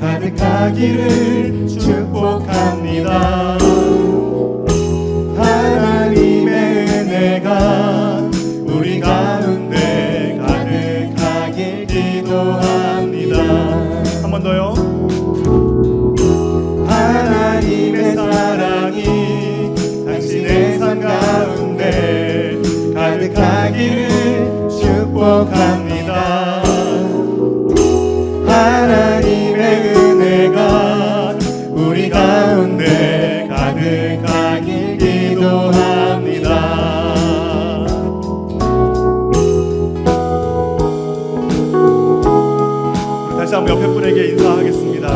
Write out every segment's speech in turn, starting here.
가득하기를 축복합니다. 하나님의 은혜가 우리 가운데 가득하길 기도합니다. 한 번 더요. 하나님의 사랑이 당신의 삶 가운데 가득하기를 축복합니다. 하나님의 은혜가 우리 가운데 가득하길 기도합니다. 우리 다시 한번 옆에 분에게 인사하겠습니다.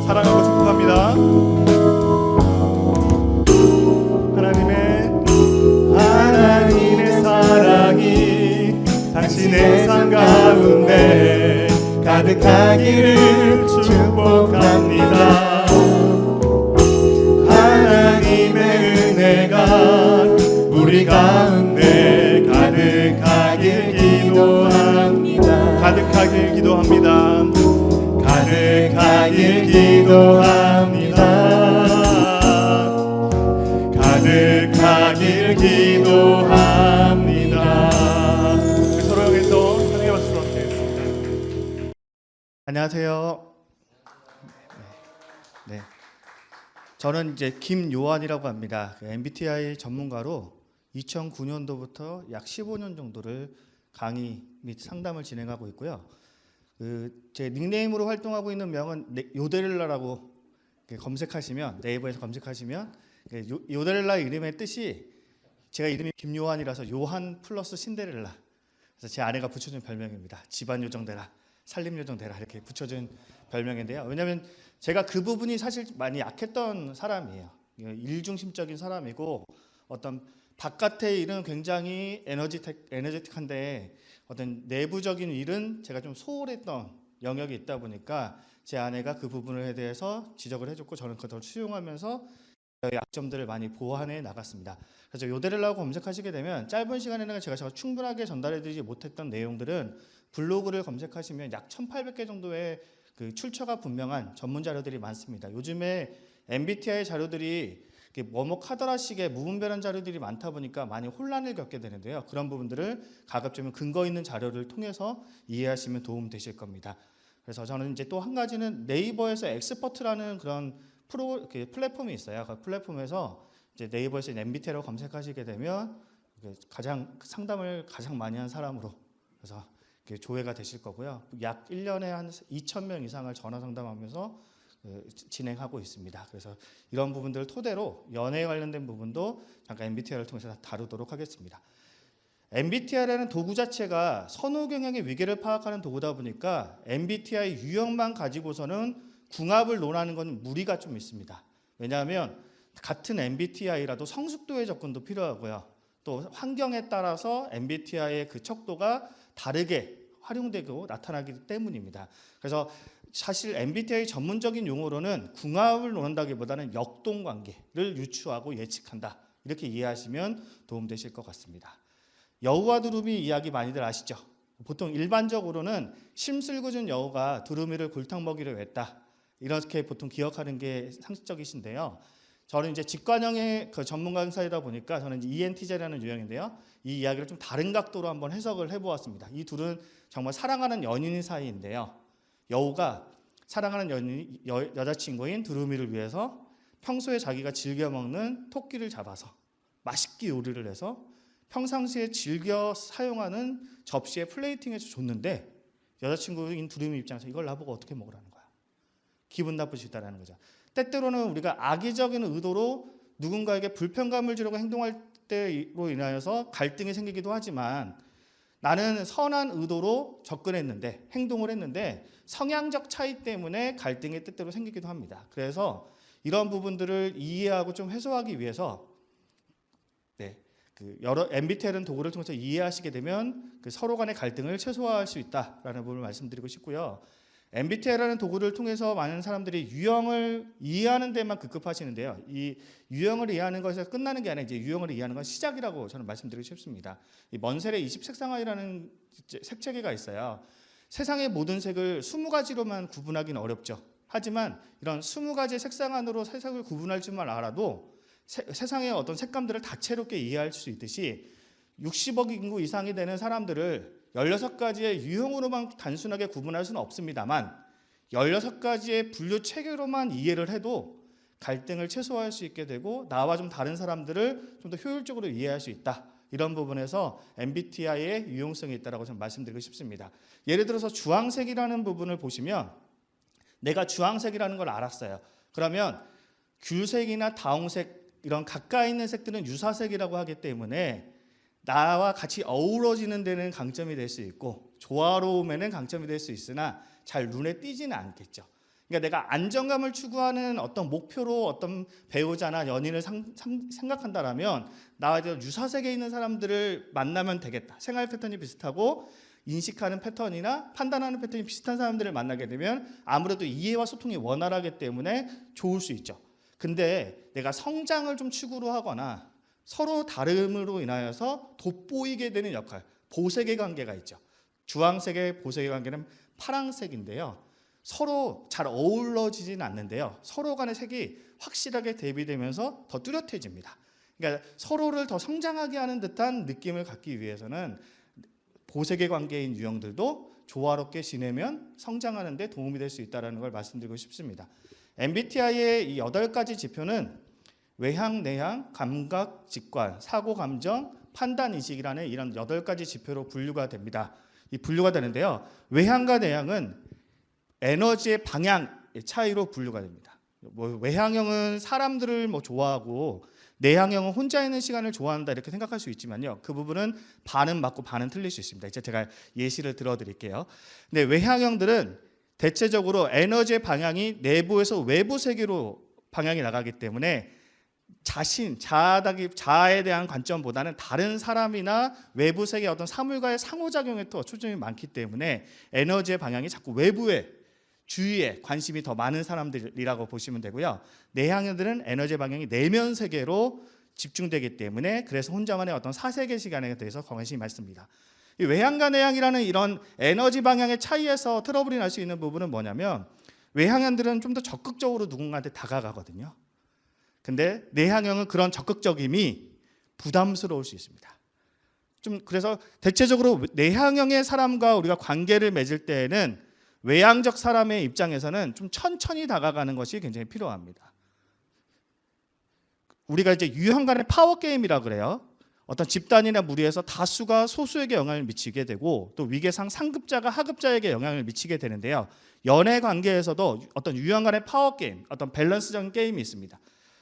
사랑하고 축복합니다. 하나님의 사랑이 당신의 삶 가운데 가득하기를 축복합니다. 하나님의 은혜가 우리 가운데 가득하길 기도합니다. 가득하길 기도합니다. 가득하길 기도합니다. 가득하길 기도합니다. 서로 향해서 찬양의 박수로 함께하겠습니다. 안녕하세요. 네, 저는 이제 김요한이라고 합니다. MBTI 전문가로 2009년도부터 약 15년 정도를 강의 및 상담을 진행하고 있고요. 제 닉네임으로 활동하고 있는 명은 요데렐라라고 검색하시면, 네이버에서 검색하시면 요데렐라 이름의 뜻이, 제가 이름이 김요한이라서 요한 플러스 신데렐라, 그래서 제 아내가 붙여준 별명입니다. 집안 요정 되라, 살림 요정 되라, 이렇게 붙여준 별명인데요. 왜냐하면 제가 그 부분이 사실 많이 약했던 사람이에요. 일중심적인 사람이고, 어떤 바깥의 일은 굉장히 에너제틱한데 어떤 내부적인 일은 제가 좀 소홀했던 영역이 있다 보니까 제 아내가 그 부분에 대해서 지적을 해줬고, 저는 그걸 수용하면서 약점들을 많이 보완해 나갔습니다. 그래서 요데렐라고 검색하시게 되면 짧은 시간에는 제가 충분하게 전달해드리지 못했던 내용들은 블로그를 검색하시면 약 1800개 정도의 그 출처가 분명한 전문 자료들이 많습니다. 요즘에 MBTI 자료들이 뭐뭐카더라식의 무분별한 자료들이 많다 보니까 많이 혼란을 겪게 되는데요. 그런 부분들을 가급적이면 근거 있는 자료를 통해서 이해하시면 도움 되실 겁니다. 그래서 저는 이제 또 한 가지는 네이버에서 엑스퍼트라는 그런 플랫폼이 있어요. 그 플랫폼에서 이제 네이버에서 MBTI라고 검색하시게 되면 가장 상담을 가장 많이 한 사람으로, 그래서 조회가 되실 거고요. 약 1년에 한 2,000명 이상을 전화 상담하면서 진행하고 있습니다. 그래서 이런 부분들을 토대로 연애에 관련된 부분도 잠깐 MBTI를 통해서 다루도록 하겠습니다. MBTI라는 도구 자체가 선호 경향의 위계를 파악하는 도구다 보니까 MBTI 유형만 가지고서는 궁합을 논하는 건 무리가 좀 있습니다. 왜냐하면 같은 MBTI라도 성숙도의 접근도 필요하고요. 또 환경에 따라서 MBTI의 그 척도가 다르게 활용되고 나타나기 때문입니다. 그래서 사실 MBTI 전문적인 용어로는 궁합을 논한다기보다는 역동관계를 유추하고 예측한다, 이렇게 이해하시면 도움되실 것 같습니다. 여우와 두루미 이야기 많이들 아시죠? 보통 일반적으로는 심술궂은 여우가 두루미를 골탕 먹이려 했다, 이렇게 보통 기억하는 게 상식적이신데요. 저는 이제 직관형의 그 전문 강사이다 보니까 저는 ENTJ라는 유형인데요. 이 이야기를 좀 다른 각도로 한번 해석을 해보았습니다. 이 둘은 정말 사랑하는 연인 사이인데요. 여우가 사랑하는 여자친구인 두루미를 위해서 평소에 자기가 즐겨 먹는 토끼를 잡아서 맛있게 요리를 해서 평상시에 즐겨 사용하는 접시에 플레이팅해서 줬는데, 여자친구인 두루미 입장에서 이걸 나보고 어떻게 먹으라는 거야. 기분 나쁘시다라는 거죠. 때때로는 우리가 악의적인 의도로 누군가에게 불편감을 주려고 행동할 때로 인하여서 갈등이 생기기도 하지만, 나는 선한 의도로 접근했는데 행동을 했는데 성향적 차이 때문에 갈등이 때때로 생기기도 합니다. 그래서 이런 부분들을 이해하고 좀 해소하기 위해서 여러 MBTI라는 도구를 통해서 이해하시게 되면 서로 간의 갈등을 최소화할 수 있다라는 부분을 말씀드리고 싶고요. MBTI라는 도구를 통해서 많은 사람들이 유형을 이해하는 데만 급급하시는데요. 이 유형을 이해하는 것에서 끝나는 게 아니라 이제 유형을 이해하는 건 시작이라고 저는 말씀드리고 싶습니다. 이 먼셀의 20색상화이라는 색체계가 있어요. 세상의 모든 색을 20가지로만 구분하기는 어렵죠. 하지만 이런 20가지 색상 안으로 색을 구분할 줄만 알아도 세상의 어떤 색감들을 다채롭게 이해할 수 있듯이 60억 인구 이상이 되는 사람들을 16가지의 유형으로만 단순하게 구분할 수는 없습니다만 16가지의 분류 체계로만 이해를 해도 갈등을 최소화할 수 있게 되고 나와 좀 다른 사람들을 좀 더 효율적으로 이해할 수 있다. 이런 부분에서 MBTI의 유용성이 있다고 저는 말씀드리고 싶습니다. 예를 들어서 주황색이라는 부분을 보시면 내가 주황색이라는 걸 알았어요. 그러면 귤색이나 다홍색 이런 가까이 있는 색들은 유사색이라고 하기 때문에 나와 같이 어우러지는 데는 강점이 될 수 있고 조화로움에는 강점이 될 수 있으나 잘 눈에 띄지는 않겠죠. 그러니까 내가 안정감을 추구하는 어떤 목표로 어떤 배우자나 연인을 생각한다라면 나와 유사색에 있는 사람들을 만나면 되겠다. 생활 패턴이 비슷하고 인식하는 패턴이나 판단하는 패턴이 비슷한 사람들을 만나게 되면 아무래도 이해와 소통이 원활하기 때문에 좋을 수 있죠. 근데 내가 성장을 좀 추구로 하거나 서로 다름으로 인하여서 돋보이게 되는 역할, 보색의 관계가 있죠. 주황색의 보색의 관계는 파랑색인데요. 서로 잘 어우러지진 않는데요. 서로 간의 색이 확실하게 대비되면서 더 뚜렷해집니다. 그러니까 서로를 더 성장하게 하는 듯한 느낌을 갖기 위해서는 보색의 관계인 유형들도 조화롭게 지내면 성장하는 데 도움이 될 수 있다는 걸 말씀드리고 싶습니다. MBTI의 이 8가지 지표는 외향, 내향, 감각, 직관, 사고, 감정, 판단, 인식이라는 이런 8가지 지표로 분류가 됩니다. 이 분류가 되는데요. 외향과 내향은 에너지의 방향의 차이로 분류가 됩니다. 외향형은 사람들을 좋아하고 내향형은 혼자 있는 시간을 좋아한다 이렇게 생각할 수 있지만요. 그 부분은 반은 맞고 반은 틀릴 수 있습니다. 이제 제가 예시를 들어드릴게요. 근데 외향형들은 대체적으로 에너지의 방향이 내부에서 외부 세계로 방향이 나가기 때문에 자아에 대한 관점보다는 다른 사람이나 외부 세계 어떤 사물과의 상호작용에 더 초점이 많기 때문에 에너지의 방향이 자꾸 외부에 주위에 관심이 더 많은 사람들이라고 보시면 되고요. 내향형들은 에너지 방향이 내면 세계로 집중되기 때문에 그래서 혼자만의 어떤 사색의 시간에 대해서 관심이 많습니다. 이 외향과 내향이라는 이런 에너지 방향의 차이에서 트러블이 날 수 있는 부분은 뭐냐면 외향형들은 좀 더 적극적으로 누군가한테 다가가거든요. 근데 내향형은 그런 적극적임이 부담스러울 수 있습니다. 좀 그래서 대체적으로 내향형의 사람과 우리가 관계를 맺을 때에는 외향적 사람의 입장에서는 좀 천천히 다가가는 것이 굉장히 필요합니다. 우리가 이제 유형 간의 파워 게임이라 그래요. 어떤 집단이나 무리에서 다수가 소수에게 영향을 미치게 되고 또 위계상 상급자가 하급자에게 영향을 미치게 되는데요. 연애 관계에서도 어떤 유형 간의 파워 게임, 어떤 밸런스적인 게임이 있습니다.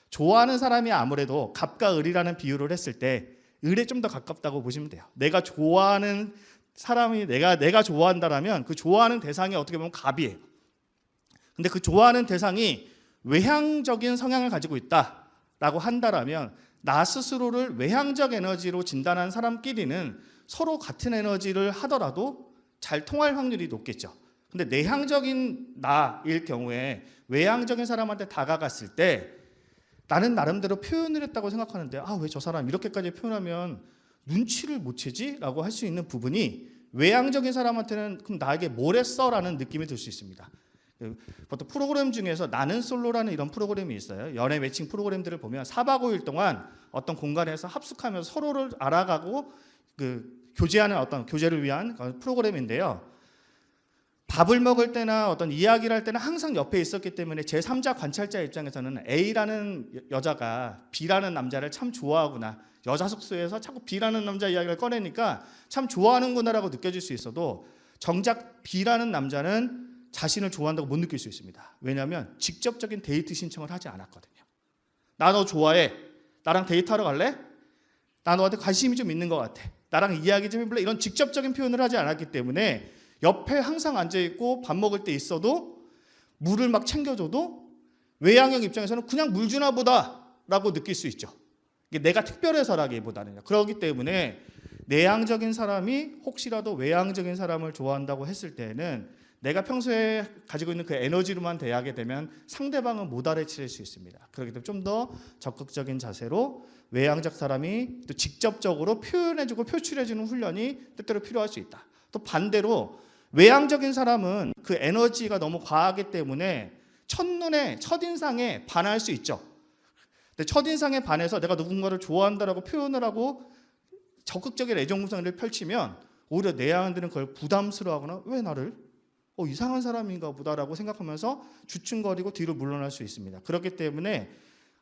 좋아하는 사람이 아무래도 갑과 을이라는 비유를 했을 때 을에 좀 더 가깝다고 보시면 돼요. 내가 좋아하는 사람이 내가 좋아한다라면 그 좋아하는 대상이 어떻게 보면 갑이에요. 근데 그 좋아하는 대상이 외향적인 성향을 가지고 있다라고 한다라면 나 스스로를 외향적 에너지로 진단한 사람끼리는 서로 같은 에너지를 하더라도 잘 통할 확률이 높겠죠. 근데 내향적인 나일 경우에 외향적인 사람한테 다가갔을 때 나는 나름대로 표현을 했다고 생각하는데 왜 저 사람 이렇게까지 표현하면 눈치를 못 채지? 라고 할 수 있는 부분이 외향적인 사람한테는 그럼 나에게 뭘 했어? 라는 느낌이 들 수 있습니다. 보통 프로그램 중에서 나는 솔로라는 이런 프로그램이 있어요. 연애 매칭 프로그램들을 보면 4박 5일 동안 어떤 공간에서 합숙하면서 서로를 알아가고 교제하는 어떤 교제를 위한 프로그램인데요. 밥을 먹을 때나 어떤 이야기를 할 때는 항상 옆에 있었기 때문에 제3자 관찰자 입장에서는 A라는 여자가 B라는 남자를 참 좋아하구나. 여자 숙소에서 자꾸 B라는 남자 이야기를 꺼내니까 참 좋아하는구나라고 느껴질 수 있어도 정작 B라는 남자는 자신을 좋아한다고 못 느낄 수 있습니다. 왜냐하면 직접적인 데이트 신청을 하지 않았거든요. 나 너 좋아해. 나랑 데이트하러 갈래? 나 너한테 관심이 좀 있는 것 같아. 나랑 이야기 좀 해볼래? 이런 직접적인 표현을 하지 않았기 때문에 옆에 항상 앉아있고 밥 먹을 때 있어도 물을 막 챙겨줘도 외향형 입장에서는 그냥 물 주나 보다라고 느낄 수 있죠. 이게 내가 특별해서라기보다는. 그렇기 때문에 내향적인 사람이 혹시라도 외향적인 사람을 좋아한다고 했을 때는 내가 평소에 가지고 있는 그 에너지로만 대하게 되면 상대방은 못 알아챌 수 있습니다. 그렇기 때문에 좀 더 적극적인 자세로 외향적 사람이 또 직접적으로 표현해주고 표출해주는 훈련이 때때로 필요할 수 있다. 또 반대로 외향적인 사람은 그 에너지가 너무 과하기 때문에 첫눈에 첫인상에 반할 수 있죠. 근데 첫인상에 반해서 내가 누군가를 좋아한다라고 표현을 하고 적극적인 애정구상을 펼치면 오히려 내향들은 그걸 부담스러워하거나 왜 나를 이상한 사람인가 보다라고 생각하면서 주춤거리고 뒤로 물러날 수 있습니다. 그렇기 때문에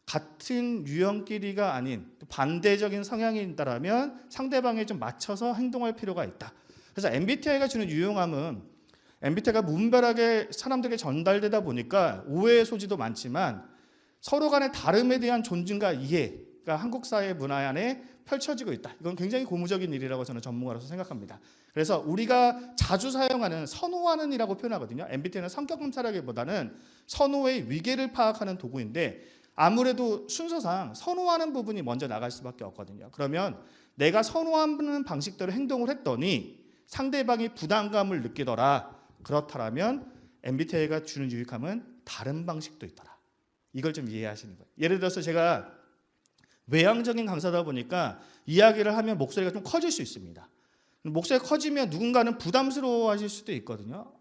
같은 유형끼리가 아닌 반대적인 성향이 있다면 상대방에 좀 맞춰서 행동할 필요가 있다. 그래서 MBTI가 주는 유용함은 MBTI가 무분별하게 사람들에게 전달되다 보니까 오해의 소지도 많지만 서로 간의 다름에 대한 존중과 이해가 한국 사회 문화 안에 펼쳐지고 있다. 이건 굉장히 고무적인 일이라고 저는 전문가로서 생각합니다. 그래서 우리가 자주 사용하는 선호하는이라고 표현하거든요. MBTI는 성격 검사라기보다는 선호의 위계를 파악하는 도구인데 아무래도 순서상 선호하는 부분이 먼저 나갈 수밖에 없거든요. 그러면 내가 선호하는 방식대로 행동을 했더니 상대방이 부담감을 느끼더라. 그렇다면 MBTI가 주는 유익함은 다른 방식도 있더라. 이걸 좀 이해하시는 거예요. 예를 들어서 제가 외향적인 강사다 보니까 이야기를 하면 목소리가 좀 커질 수 있습니다. 목소리가 커지면 누군가는 부담스러워하실 수도 있거든요.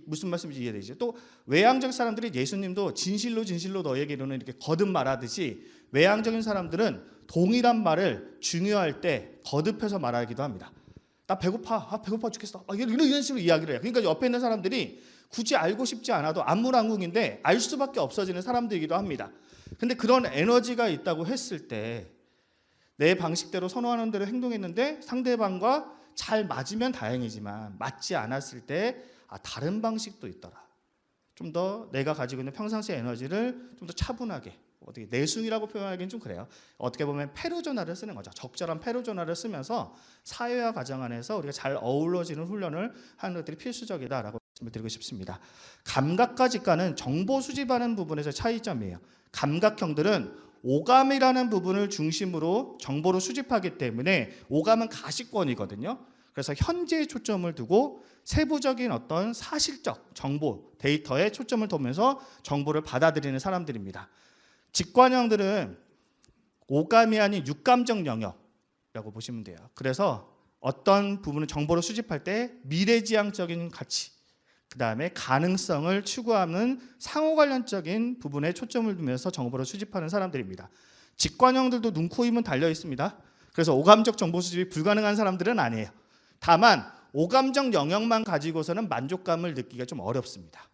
무슨 말씀인지 이해되죠? 또 외향적 사람들이 예수님도 진실로 진실로 너에게 이르노니 이렇게 거듭 말하듯이 외향적인 사람들은 동일한 말을 중요할 때 거듭해서 말하기도 합니다. 나 배고파, 배고파 죽겠어. 이런 식으로 이야기를 해요. 그러니까 옆에 있는 사람들이 굳이 알고 싶지 않아도 안무랑궁인데 알 수밖에 없어지는 사람들이기도 합니다. 근데 그런 에너지가 있다고 했을 때 내 방식대로 선호하는 대로 행동했는데 상대방과 잘 맞으면 다행이지만 맞지 않았을 때 다른 방식도 있더라. 좀 더 내가 가지고 있는 평상시 에너지를 좀 더 차분하게 어떻게 내숭이라고 표현하기는 좀 그래요. 어떻게 보면 페르조나를 쓰는 거죠. 적절한 페르조나를 쓰면서 사회와 가정 안에서 우리가 잘 어우러지는 훈련을 하는 것들이 필수적이다라고 말씀을 드리고 싶습니다. 감각과 직관은 정보 수집하는 부분에서 차이점이에요. 감각형들은 오감이라는 부분을 중심으로 정보를 수집하기 때문에 오감은 가시권이거든요. 그래서 현재에 초점을 두고 세부적인 어떤 사실적 정보, 데이터에 초점을 두면서 정보를 받아들이는 사람들입니다. 직관형들은 오감이 아닌 육감적 영역이라고 보시면 돼요. 그래서 어떤 부분을 정보를 수집할 때 미래지향적인 가치, 그 다음에 가능성을 추구하는 상호 관련적인 부분에 초점을 두면서 정보를 수집하는 사람들입니다. 직관형들도 눈, 코, 입은 달려 있습니다. 그래서 오감적 정보 수집이 불가능한 사람들은 아니에요. 다만 오감적 영역만 가지고서는 만족감을 느끼기가 좀 어렵습니다.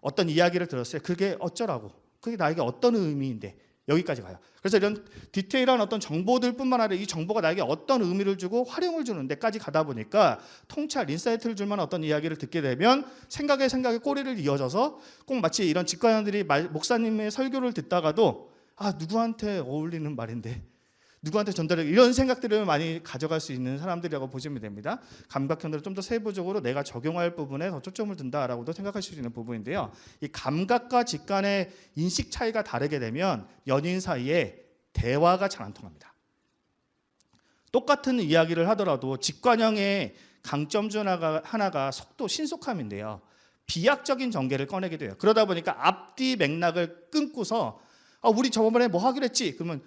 어떤 이야기를 들었어요. 그게 어쩌라고? 그게 나에게 어떤 의미인데? 여기까지 가요. 그래서 이런 디테일한 어떤 정보들뿐만 아니라 이 정보가 나에게 어떤 의미를 주고 활용을 주는 데까지 가다 보니까 통찰, 인사이트를 줄 만한 어떤 이야기를 듣게 되면 생각에 꼬리를 이어져서 꼭 마치 이런 직관형들이 목사님의 설교를 듣다가도 누구한테 어울리는 말인데 누구한테 전달해 이런 생각들을 많이 가져갈 수 있는 사람들이라고 보시면 됩니다. 감각형들은 좀 더 세부적으로 내가 적용할 부분에 더 초점을 둔다라고도 생각하실 수 있는 부분인데요. 이 감각과 직관의 인식 차이가 다르게 되면 연인 사이에 대화가 잘 안 통합니다. 똑같은 이야기를 하더라도 직관형의 강점 중 하나가 속도, 신속함인데요. 비약적인 전개를 꺼내게 돼요. 그러다 보니까 앞뒤 맥락을 끊고서 우리 저번에 뭐 하기로 했지? 그러면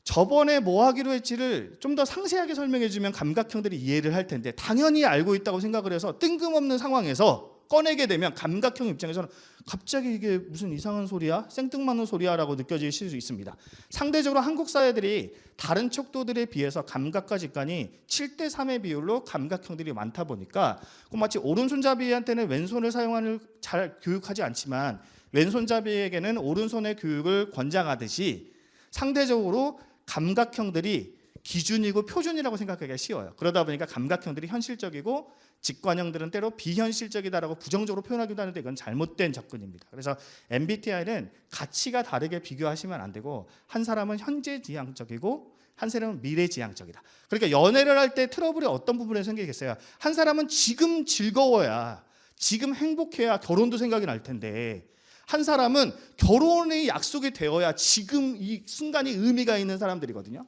저번에 뭐 하기로 했지를 좀 더 상세하게 설명해 주면 감각형들이 이해를 할 텐데 당연히 알고 있다고 생각을 해서 뜬금없는 상황에서 꺼내게 되면 감각형 입장에서는 갑자기 이게 무슨 이상한 소리야? 생뚱맞는 소리야? 라고 느껴질 수 있습니다. 상대적으로 한국 사회들이 다른 척도들에 비해서 감각과 직관이 7대3의 비율로 감각형들이 많다 보니까 마치 오른손잡이한테는 왼손을 사용하는 잘 교육하지 않지만 왼손잡이에게는 오른손의 교육을 권장하듯이 상대적으로 감각형들이 기준이고 표준이라고 생각하기가 쉬워요. 그러다 보니까 감각형들이 현실적이고 직관형들은 때로 비현실적이다라고 부정적으로 표현하기도 하는데 이건 잘못된 접근입니다. 그래서 MBTI는 가치가 다르게 비교하시면 안 되고 한 사람은 현재지향적이고 한 사람은 미래지향적이다. 그러니까 연애를 할 때 트러블이 어떤 부분에 생기겠어요? 한 사람은 지금 즐거워야, 지금 행복해야 결혼도 생각이 날 텐데, 한 사람은 결혼의 약속이 되어야 지금 이 순간이 의미가 있는 사람들이거든요.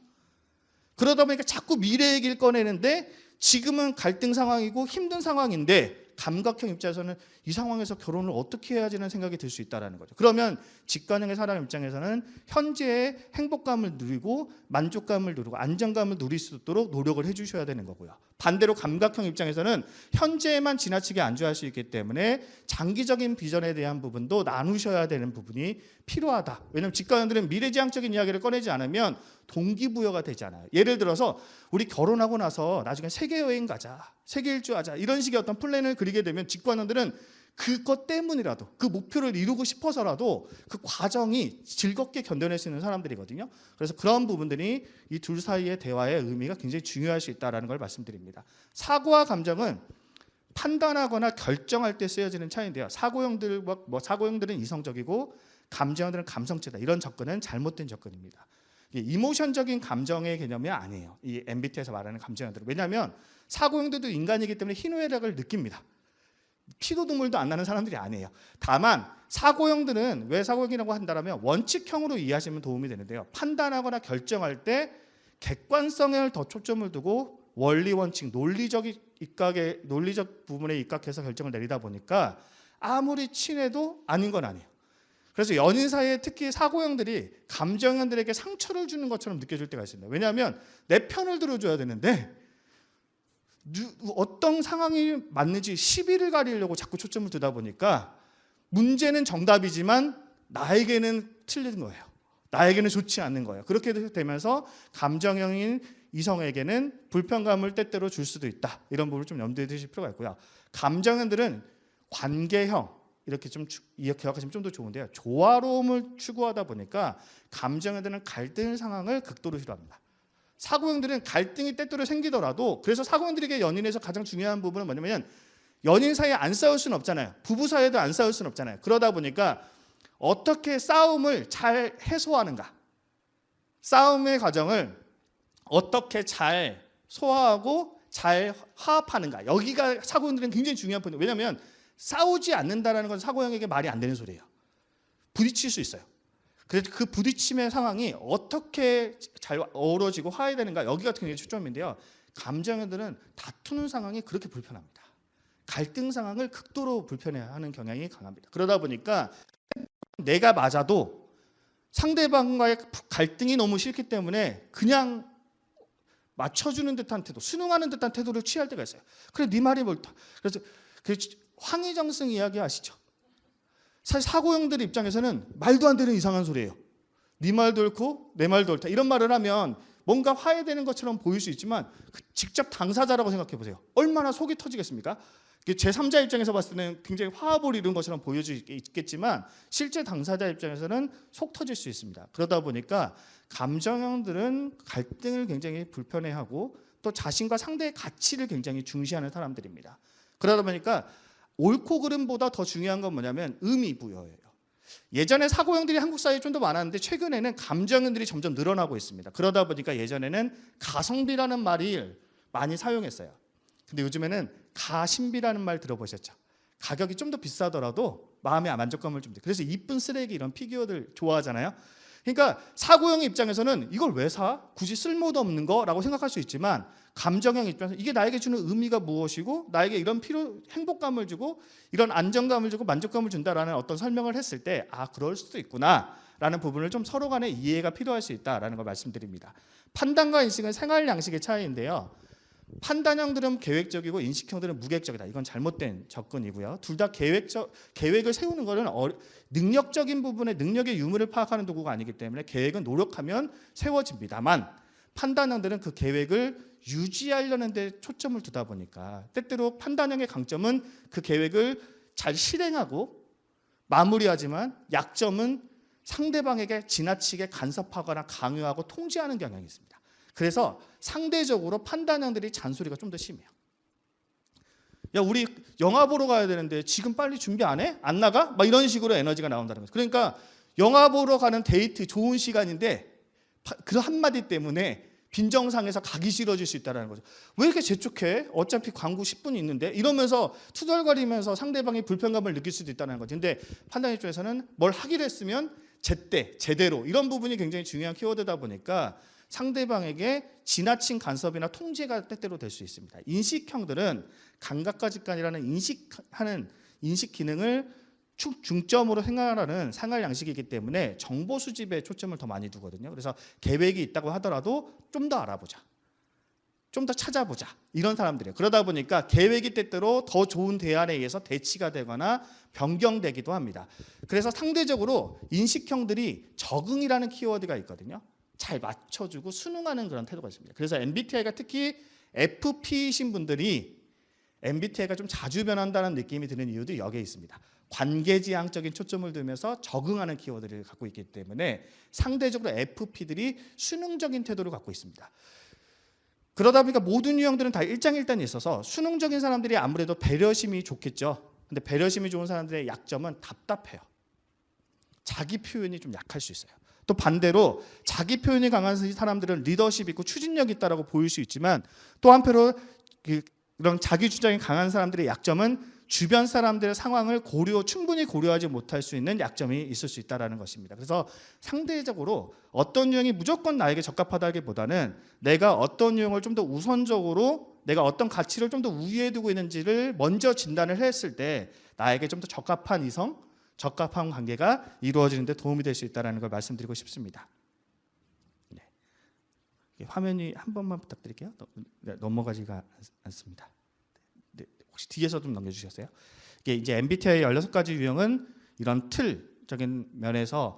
그러다 보니까 자꾸 미래 얘기를 꺼내는데 지금은 갈등 상황이고 힘든 상황인데 감각형 입장에서는 이 상황에서 결혼을 어떻게 해야지는 생각이 들 수 있다는 거죠. 그러면 직관형의 사람 입장에서는 현재의 행복감을 누리고 만족감을 누리고 안정감을 누릴 수 있도록 노력을 해주셔야 되는 거고요. 반대로 감각형 입장에서는 현재에만 지나치게 안주할 수 있기 때문에 장기적인 비전에 대한 부분도 나누셔야 되는 부분이 필요하다. 왜냐하면 직관형들은 미래지향적인 이야기를 꺼내지 않으면 동기부여가 되지 않아요. 예를 들어서 우리 결혼하고 나서 나중에 세계 여행 가자, 세계 일주하자 이런 식의 어떤 플랜을 그리게 되면 직관형들은 그것 때문이라도 그 목표를 이루고 싶어서라도 그 과정이 즐겁게 견뎌낼 수 있는 사람들이거든요. 그래서 그런 부분들이 이 둘 사이의 대화의 의미가 굉장히 중요할 수 있다는 걸 말씀드립니다. 사고와 감정은 판단하거나 결정할 때 쓰여지는 차이인데요. 사고형들은 이성적이고 감정형들은 감성체다. 이런 접근은 잘못된 접근입니다. 이모션적인 감정의 개념이 아니에요. 이 MBTI에서 말하는 감정형들은. 왜냐하면 사고형들도 인간이기 때문에 희노애락을 느낍니다. 피도 눈물도 안 나는 사람들이 아니에요. 다만 사고형들은 왜 사고형이라고 한다면 원칙형으로 이해하시면 도움이 되는데요. 판단하거나 결정할 때 객관성에 더 초점을 두고 원리 원칙, 논리적 부분에 입각해서 결정을 내리다 보니까 아무리 친해도 아닌 건 아니에요. 그래서 연인 사이에 특히 사고형들이 감정형들에게 상처를 주는 것처럼 느껴질 때가 있습니다. 왜냐하면 내 편을 들어줘야 되는데 어떤 상황이 맞는지 시비를 가리려고 자꾸 초점을 두다 보니까 문제는 정답이지만 나에게는 틀린 거예요. 나에게는 좋지 않는 거예요. 그렇게 되면서 감정형인 이성에게는 불편감을 때때로 줄 수도 있다. 이런 부분을 좀 염두에 두실 필요가 있고요. 감정형들은 관계형, 이렇게 기억하시면 좀 더 좋은데요. 조화로움을 추구하다 보니까 감정형들은 갈등 상황을 극도로 싫어합니다. 사고형들은 갈등이 때때로 생기더라도, 그래서 사고형들에게 연인에서 가장 중요한 부분은 뭐냐면 연인 사이에 안 싸울 수는 없잖아요. 부부 사이에도 안 싸울 수는 없잖아요. 그러다 보니까 어떻게 싸움을 잘 해소하는가, 싸움의 과정을 어떻게 잘 소화하고 잘 화합하는가, 여기가 사고형들은 굉장히 중요한 포인트예요. 왜냐하면 싸우지 않는다는 건 사고형에게 말이 안 되는 소리예요. 부딪힐 수 있어요. 그래서 그 부딪힘의 상황이 어떻게 잘 어우러지고 화해되는가, 여기가 굉장히 초점인데요. 감정형들은 다투는 상황이 그렇게 불편합니다. 갈등 상황을 극도로 불편해하는 경향이 강합니다. 그러다 보니까 내가 맞아도 상대방과의 갈등이 너무 싫기 때문에 그냥 맞춰주는 듯한 태도, 순응하는 듯한 태도를 취할 때가 있어요. 그래, 네 말이 옳다. 그래서 황희정승 이야기 아시죠? 사실 사고형들 입장에서는 말도 안 되는 이상한 소리예요. 네 말도 옳고 내 말도 옳다. 이런 말을 하면 뭔가 화해되는 것처럼 보일 수 있지만 직접 당사자라고 생각해 보세요. 얼마나 속이 터지겠습니까? 제3자 입장에서 봤을 때는 굉장히 화합을 이룬 것처럼 보여지겠지만 실제 당사자 입장에서는 속 터질 수 있습니다. 그러다 보니까 감정형들은 갈등을 굉장히 불편해하고 또 자신과 상대의 가치를 굉장히 중시하는 사람들입니다. 그러다 보니까 옳고 그름보다 더 중요한 건 뭐냐면 의미 부여예요. 예전에 사고형들이 한국 사회에 좀 더 많았는데 최근에는 감정형들이 점점 늘어나고 있습니다. 그러다 보니까 예전에는 가성비라는 말을 많이 사용했어요. 근데 요즘에는 가심비라는 말 들어보셨죠? 가격이 좀 더 비싸더라도 마음의 만족감을 줍니다. 그래서 이쁜 쓰레기 이런 피규어들 좋아하잖아요. 그러니까 사고형 입장에서는 이걸 왜 사? 굳이 쓸모도 없는 거라고 생각할 수 있지만 감정형 입장에서 이게 나에게 주는 의미가 무엇이고 나에게 이런 행복감을 주고 이런 안정감을 주고 만족감을 준다라는 어떤 설명을 했을 때 그럴 수도 있구나라는 부분을 좀 서로 간의 이해가 필요할 수 있다라는 걸 말씀드립니다. 판단과 인식은 생활 양식의 차이인데요. 판단형들은 계획적이고 인식형들은 무계획적이다. 이건 잘못된 접근이고요. 둘 다 계획을 세우는 것은 능력적인 부분에 능력의 유무를 파악하는 도구가 아니기 때문에 계획은 노력하면 세워집니다만 판단형들은 그 계획을 유지하려는 데 초점을 두다 보니까 때때로 판단형의 강점은 그 계획을 잘 실행하고 마무리하지만 약점은 상대방에게 지나치게 간섭하거나 강요하고 통제하는 경향이 있습니다. 그래서 상대적으로 판단형들이 잔소리가 좀 더 심해요. 야, 우리 영화 보러 가야 되는데 지금 빨리 준비 안 해? 안 나가? 막 이런 식으로 에너지가 나온다는 거죠. 그러니까 영화 보러 가는 데이트 좋은 시간인데 그 한마디 때문에 빈정상에서 가기 싫어질 수 있다는 거죠. 왜 이렇게 재촉해? 어차피 광고 10분이 있는데 이러면서 투덜거리면서 상대방이 불편감을 느낄 수도 있다는 거죠. 근데 판단 입장에서는 뭘 하기로 했으면 제때, 제대로 이런 부분이 굉장히 중요한 키워드다 보니까 상대방에게 지나친 간섭이나 통제가 때때로 될 수 있습니다. 인식형들은 감각과 직관이라는 인식 기능을 중점으로 생각하는 생활 양식이기 때문에 정보 수집에 초점을 더 많이 두거든요. 그래서 계획이 있다고 하더라도 좀 더 알아보자, 좀 더 찾아보자, 이런 사람들이에요. 그러다 보니까 계획이 때때로 더 좋은 대안에 의해서 대치가 되거나 변경되기도 합니다. 그래서 상대적으로 인식형들이 적응이라는 키워드가 있거든요. 잘 맞춰주고 순응하는 그런 태도가 있습니다. 그래서 MBTI가 특히 FP이신 분들이 MBTI가 좀 자주 변한다는 느낌이 드는 이유도 여기에 있습니다. 관계지향적인 초점을 두면서 적응하는 키워드를 갖고 있기 때문에 상대적으로 FP들이 수능적인 태도를 갖고 있습니다. 그러다 보니까 모든 유형들은 다 일장일단이 있어서 수능적인 사람들이 아무래도 배려심이 좋겠죠. 근데 배려심이 좋은 사람들의 약점은 답답해요. 자기 표현이 좀 약할 수 있어요. 또 반대로 자기 표현이 강한 사람들은 리더십 있고 추진력 있다라고 보일 수 있지만 또 한편으로 이런 자기 주장이 강한 사람들의 약점은 주변 사람들의 상황을 충분히 고려하지 못할 수 있는 약점이 있을 수 있다는 것입니다. 그래서 상대적으로 어떤 유형이 무조건 나에게 적합하다기보다는 내가 어떤 유형을 좀 더 우선적으로 내가 어떤 가치를 좀 더 우위에 두고 있는지를 먼저 진단을 했을 때 나에게 좀 더 적합한 이성, 적합한 관계가 이루어지는 데 도움이 될 수 있다는 걸 말씀드리고 싶습니다. 네. 화면이 한 번만 부탁드릴게요. 넘어가지가 않습니다. 혹시 뒤에서 좀 넘겨주셨어요? 이게 이제 MBTI 16가지 유형은 이런 틀적인 면에서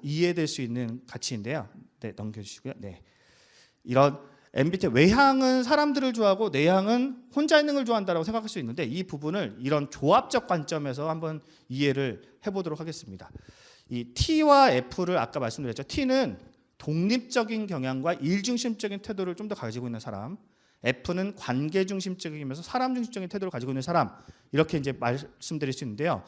이해될 수 있는 가치인데요. 네, 넘겨주시고요. 네, 이런 MBTI 외향은 사람들을 좋아하고 내향은 혼자 있는 걸 좋아한다고 생각할 수 있는데 이 부분을 이런 조합적 관점에서 한번 이해를 해보도록 하겠습니다. 이 T와 F를 아까 말씀드렸죠. T는 독립적인 경향과 일중심적인 태도를 좀 더 가지고 있는 사람, F는 관계 중심적이면서 사람 중심적인 태도를 가지고 있는 사람, 이렇게 이제 말씀드릴 수 있는데요.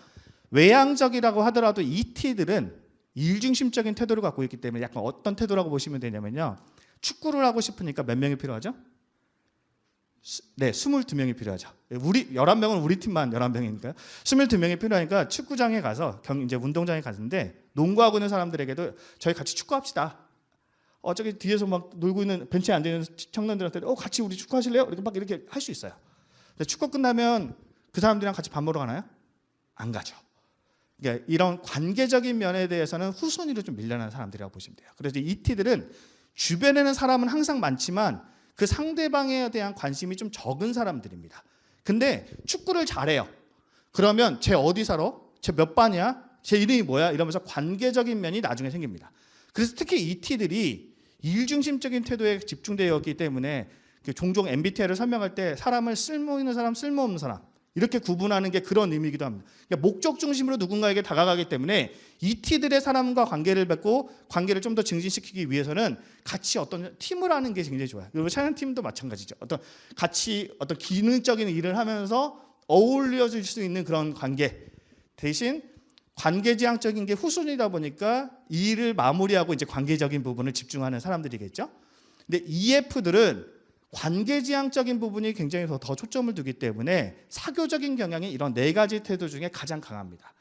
외향적이라고 하더라도 이 T들은 일중심적인 태도를 갖고 있기 때문에 약간 어떤 태도라고 보시면 되냐면요. 축구를 하고 싶으니까 몇 명이 필요하죠? 네, 22명이 필요하죠. 우리 11명은 우리 팀만 11명이니까요. 22명이 필요하니까 축구장에 가서 이제 운동장에 갔는데 농구하고 있는 사람들에게도 저희 같이 축구합시다. 저기 뒤에서 막 놀고 있는 벤치에 앉아 있는 청년들한테 같이 우리 축구 하실래요? 이렇게 막 이렇게 할 수 있어요. 근데 축구 끝나면 그 사람들이랑 같이 밥 먹으러 가나요? 안 가죠. 그러니까 이런 관계적인 면에 대해서는 후순위로 좀 밀려나는 사람들이라고 보시면 돼요. 그래서 이 T들은 주변에는 사람은 항상 많지만 그 상대방에 대한 관심이 좀 적은 사람들입니다. 근데 축구를 잘해요. 그러면 쟤 어디 살아? 쟤 몇 반이야? 쟤 이름이 뭐야? 이러면서 관계적인 면이 나중에 생깁니다. 그래서 특히 이 T들이 일중심적인 태도에 집중되어 있기 때문에 종종 MBTI를 설명할 때 사람을 쓸모 있는 사람, 쓸모없는 사람 이렇게 구분하는 게 그런 의미이기도 합니다. 그러니까 목적 중심으로 누군가에게 다가가기 때문에 이 T들의 사람과 관계를 맺고 관계를 좀 더 증진시키기 위해서는 같이 어떤 팀을 하는 게 굉장히 좋아요. 그리고 샤이언 팀도 마찬가지죠. 같이 어떤 기능적인 일을 하면서 어울려질 수 있는 그런 관계 대신 관계지향적인 게 후순위다 보니까 이 일을 마무리하고 이제 관계적인 부분을 집중하는 사람들이겠죠. 근데 EF들은 관계지향적인 부분이 굉장히 더 초점을 두기 때문에 사교적인 경향이 이런 4가지 태도 중에 가장 강합니다.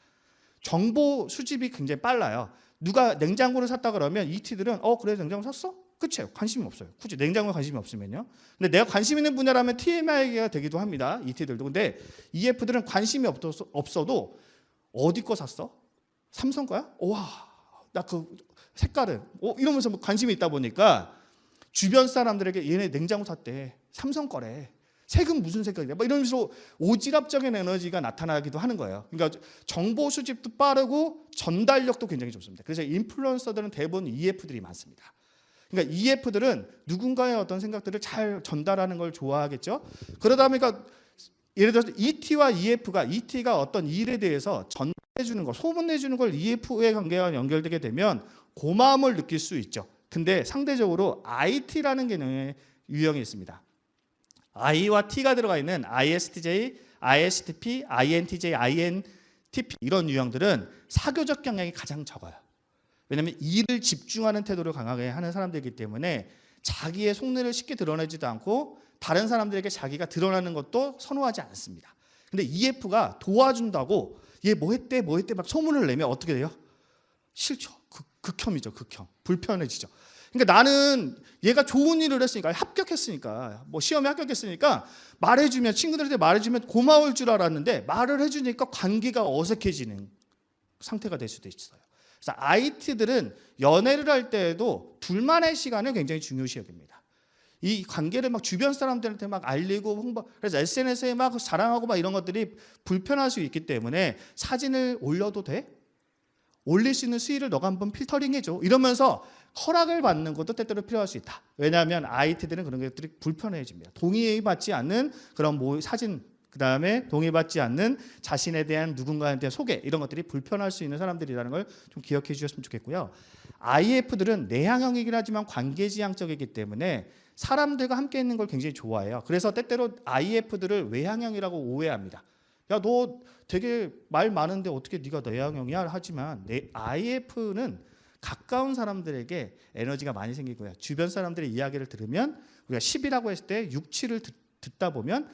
정보 수집이 굉장히 빨라요. 누가 냉장고를 샀다 그러면 이 T들은 그래 냉장고 샀어? 끝이에요. 관심이 없어요. 굳이 냉장고에 관심이 없으면요. 근데 내가 관심 있는 분야라면 TMI가 되기도 합니다. 이 T들도. 근데 EF들은 관심이 없어도 어디 거 샀어? 삼성 거야? 와, 나 그 색깔은 이러면서 관심이 있다 보니까 주변 사람들에게 얘네 냉장고 샀대. 삼성 거래. 색은 무슨 색깔이야? 이러면서 오지랖적인 에너지가 나타나기도 하는 거예요. 그러니까 정보 수집도 빠르고 전달력도 굉장히 좋습니다. 그래서 인플루언서들은 대부분 EF들이 많습니다. 그러니까 EF들은 누군가의 어떤 생각들을 잘 전달하는 걸 좋아하겠죠. 그러다 보니까 예를 들어서 ET와 EF가 ET가 어떤 일에 대해서 전달해주는 거, 소문내주는 걸 EF의 관계와 연결되게 되면 고마움을 느낄 수 있죠. 근데 상대적으로 IT라는 개념의 유형이 있습니다. I와 T가 들어가 있는 ISTJ, ISTP, INTJ, INTP 이런 유형들은 사교적 경향이 가장 적어요. 왜냐하면 일을 집중하는 태도를 강하게 하는 사람들이기 때문에 자기의 속내를 쉽게 드러내지도 않고 다른 사람들에게 자기가 드러나는 것도 선호하지 않습니다. 근데 EF가 도와준다고 얘 뭐 했대 막 소문을 내면 어떻게 돼요? 싫죠. 극혐이죠. 극혐. 불편해지죠. 그러니까 나는 얘가 좋은 일을 했으니까, 합격했으니까, 뭐 시험에 합격했으니까 말해주면, 친구들한테 말해주면 고마울 줄 알았는데 말을 해주니까 관계가 어색해지는 상태가 될 수도 있어요. 그래서 IT들은 연애를 할 때에도 둘만의 시간을 굉장히 중요시 여깁니다. 이 관계를 막 주변 사람들한테 막 알리고 홍보, 그래서 SNS에 막 자랑하고 막 이런 것들이 불편할 수 있기 때문에 사진을 올려도 돼? 올릴 수 있는 수위를 너가 한번 필터링 해줘. 이러면서 허락을 받는 것도 때때로 필요할 수 있다. 왜냐하면 IT들은 그런 것들이 불편해집니다. 동의받지 않는 그런 사진, 그 다음에 동의받지 않는 자신에 대한 누군가에 대한 소개, 이런 것들이 불편할 수 있는 사람들이라는 걸 좀 기억해 주셨으면 좋겠고요. IF들은 내향형이긴 하지만 관계지향적이기 때문에 사람들과 함께 있는 걸 굉장히 좋아해요. 그래서 때때로 IF들을 외향형이라고 오해합니다. 야, 너 되게 말 많은데 어떻게 네가 내향형이야? 하지만 IF는 가까운 사람들에게 에너지가 많이 생기고요. 주변 사람들의 이야기를 들으면, 우리가 10이라고 했을 때 6, 7을 듣다 보면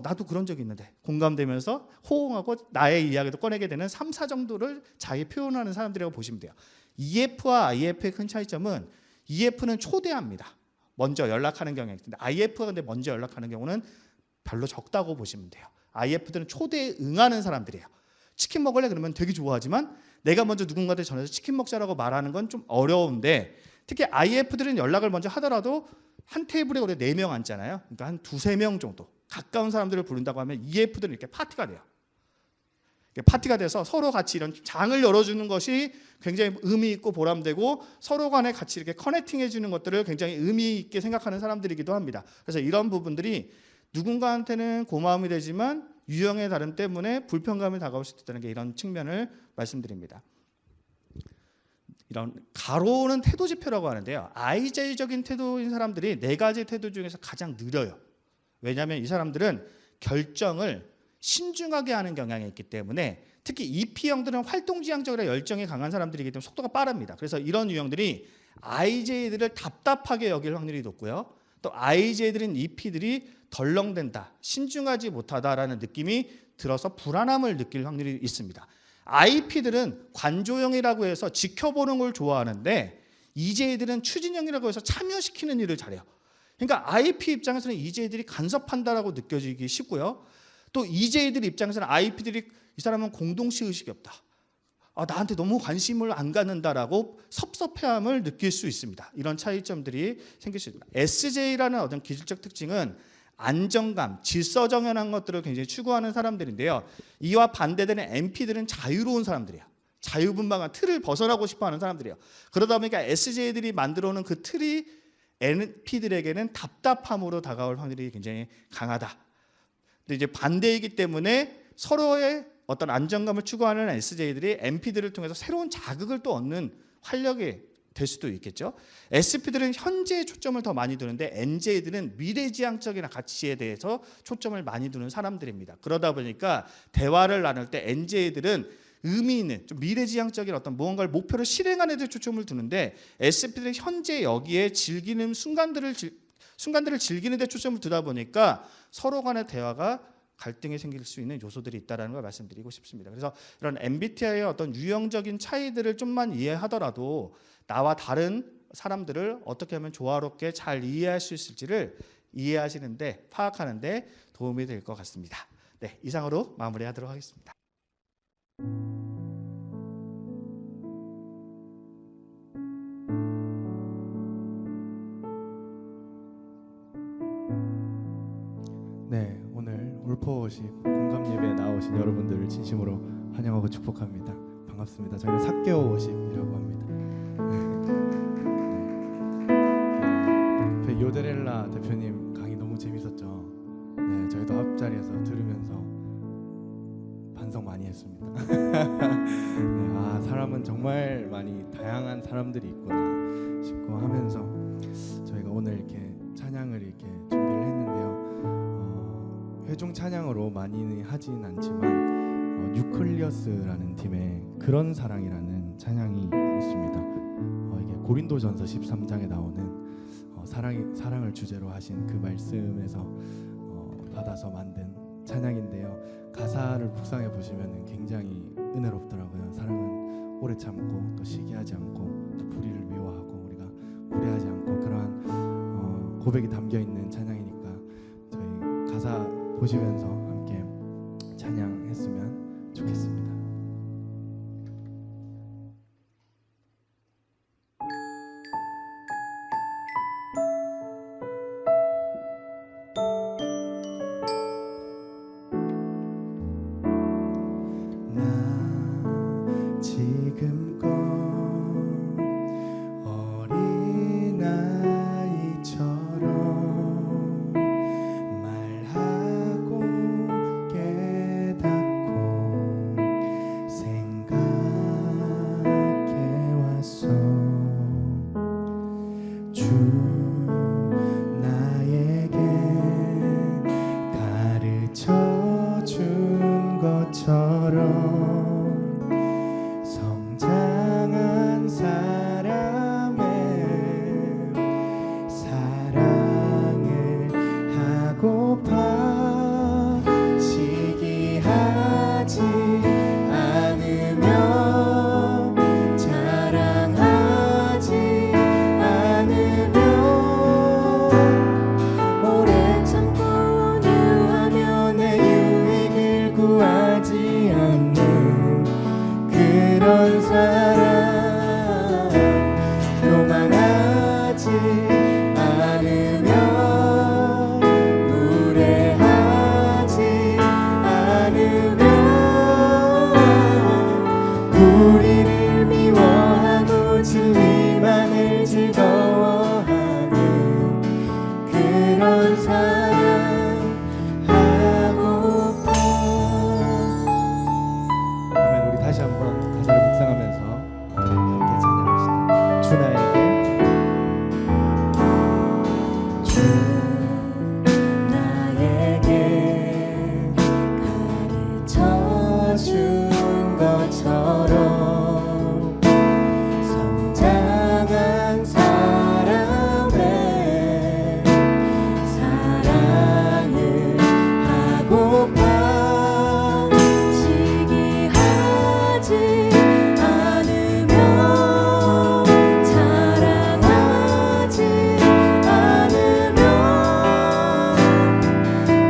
나도 그런 적이 있는데 공감되면서 호응하고 나의 이야기도 꺼내게 되는 3, 4 정도를 자기 표현하는 사람들이라고 보시면 돼요. EF와 IF의 큰 차이점은 EF는 초대합니다. 먼저 연락하는 경향이 있는데 IF가 근데 먼저 연락하는 경우는 별로 적다고 보시면 돼요. IF들은 초대에 응하는 사람들이에요. 치킨 먹을래? 그러면 되게 좋아하지만 내가 먼저 누군가한테 전해서 치킨 먹자라고 말하는 건 좀 어려운데, 특히 IF들은 연락을 먼저 하더라도 한 테이블에 우리 4명 앉잖아요. 그러니까 한 2, 3명 정도 가까운 사람들을 부른다고 하면 EF들은 이렇게 파티가 돼요. 파티가 돼서 서로 같이 이런 장을 열어주는 것이 굉장히 의미 있고 보람되고, 서로 간에 같이 이렇게 커넥팅해 주는 것들을 굉장히 의미 있게 생각하는 사람들이기도 합니다. 그래서 이런 부분들이 누군가한테는 고마움이 되지만 유형의 다름 때문에 불편감이 다가올 수 있다는 게 이런 측면을 말씀드립니다. 이런 가로는 태도 지표라고 하는데요. IJ적인 태도인 사람들이 4가지 태도 중에서 가장 느려요. 왜냐하면 이 사람들은 결정을 신중하게 하는 경향이 있기 때문에, 특히 EP형들은 활동지향적이라 열정이 강한 사람들이기 때문에 속도가 빠릅니다. 그래서 이런 유형들이 IJ들을 답답하게 여길 확률이 높고요. 또 IJ들인 EP들이 덜렁댄다, 신중하지 못하다라는 느낌이 들어서 불안함을 느낄 확률이 있습니다. IP들은 관조형이라고 해서 지켜보는 걸 좋아하는데 EJ들은 추진형이라고 해서 참여시키는 일을 잘해요. 그러니까 IP 입장에서는 EJ들이 간섭한다라고 느껴지기 쉽고요. 또 EJ들 입장에서는 IP들이 이 사람은 공동체 의식이 없다, 나한테 너무 관심을 안 갖는다라고 섭섭해함을 느낄 수 있습니다. 이런 차이점들이 생길 수 있습니다. SJ라는 어떤 기질적 특징은 안정감, 질서정연한 것들을 굉장히 추구하는 사람들인데요. 이와 반대되는 MP들은 자유로운 사람들이에요. 자유분방한 틀을 벗어나고 싶어하는 사람들이에요. 그러다 보니까 SJ들이 만들어오는 그 틀이 NP들에게는 답답함으로 다가올 확률이 굉장히 강하다. 근데 이제 반대이기 때문에 서로의 어떤 안정감을 추구하는 SJ들이 MP들을 통해서 새로운 자극을 또 얻는 활력이 될 수도 있겠죠. SP들은 현재에 초점을 더 많이 두는데 NJ들은 미래지향적인 가치에 대해서 초점을 많이 두는 사람들입니다. 그러다 보니까 대화를 나눌 때 NJ들은 의미 있는 좀 미래지향적인 어떤 무언가를 목표를 실행하는 데 초점을 두는데, SP들은 현재 여기에 즐기는 순간들을 즐기는 데 초점을 두다 보니까 서로 간의 대화가 갈등이 생길 수 있는 요소들이 있다는 걸 말씀드리고 싶습니다. 그래서 이런 MBTI의 어떤 유형적인 차이들을 좀만 이해하더라도 나와 다른 사람들을 어떻게 하면 조화롭게 잘 이해할 수 있을지를 이해하시는데, 파악하는데 도움이 될 것 같습니다. 네, 이상으로 마무리하도록 하겠습니다. 네, 오늘 울포워십 공감 예배에 나오신 여러분들을 진심으로 환영하고 축복합니다. 반갑습니다. 저희는 삭개오워십이라고 합니다. 저희 요데렐라 대표님 강의 너무 재밌었죠. 네, 저희도 앞자리에서 들으면서 반성 많이 했습니다. 네, 사람은 정말 많이 다양한 사람들이 있구나 싶고 하면서 저희가 오늘 이렇게 찬양을 이렇게 준비를 했는데요. 회중 찬양으로 많이 하진 않지만 뉴클리어스라는 팀의 그런 사랑이라는 찬양이 있습니다. 이게 고린도전서 13장에 나오는 사랑을 주제로 하신 그 말씀에서 받아서 만든 찬양인데요. 가사를 묵상해 보시면 굉장히 은혜롭더라고요. 사랑은 오래 참고 또 시기하지 않고 또 불의를 미워하고 우리가 무례하지 않고 그러한 고백이 담겨 있는 찬양이니까 저희 가사 보시면서 함께 찬양했으면 좋겠습니다. 지금껏 어린아이처럼 말하고 깨닫고 생각해왔어. 주 나에게 가르쳐준 것처럼 성장한 사람의 사랑을 하고파 시기하지 않으며 자랑하지 않으며 오래 참고 온유하며 내 유익을 구하지 않는 그런 사랑 교만하지 않으며 무례하지 않으며 불의를 미워하고 진리만을 즐거워하는 그런 사랑 하고파. 아멘. 우리 다시 한번 가사를 묵상하면서 함께 찬양합시다. 주 나에게 가르쳐준 것처럼 성장한 사람의 사랑을 하고파 시기하지 않으며 자랑하지 않으며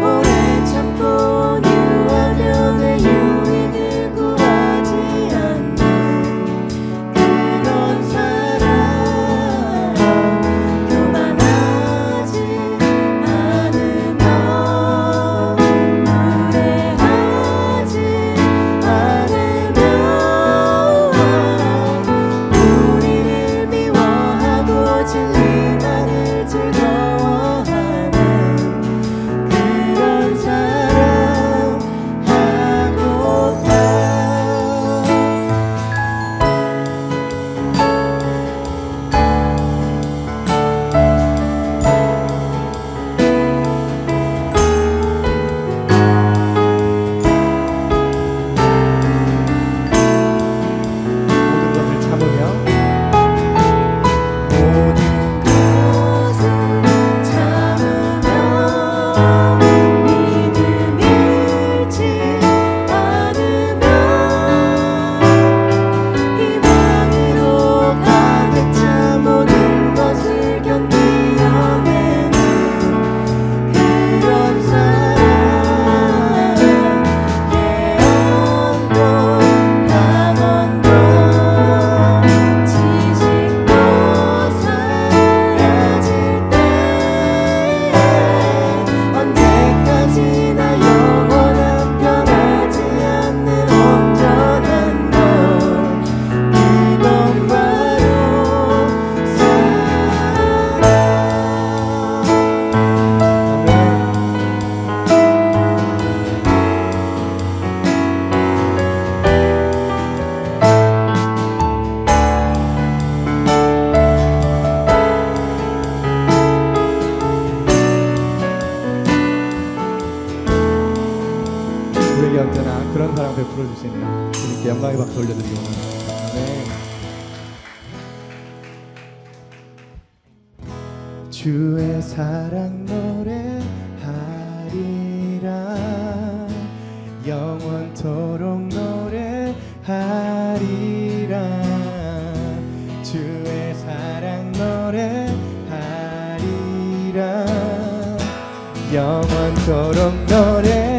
오래 참고 온유하며 내 유익을 구하지 않는 그런 사랑 교만하지 않으며 무례하지 않으며 우리를 미워하고 진리만을 즐거워하는 그런 사랑 하고파. 모든 것을 참으며 모든 것을 참으며 믿음 잃지 않으며 희망으로 가득 차 모든 것을 견디어내는 그런 사랑 예언도 강언도 지식도 사라질 때 언제까지나 영원한 변하지 않는 온전한 너 그건 바로 사랑. 우리에게 언제나 그런 사랑 베풀어 주시는 주님께 영광의 박수 올려드리고 아멘. 주 주의 사랑 노래하리라 영원토록 노래하리라 주의 사랑 노래하리라 영원토록 노래하리라.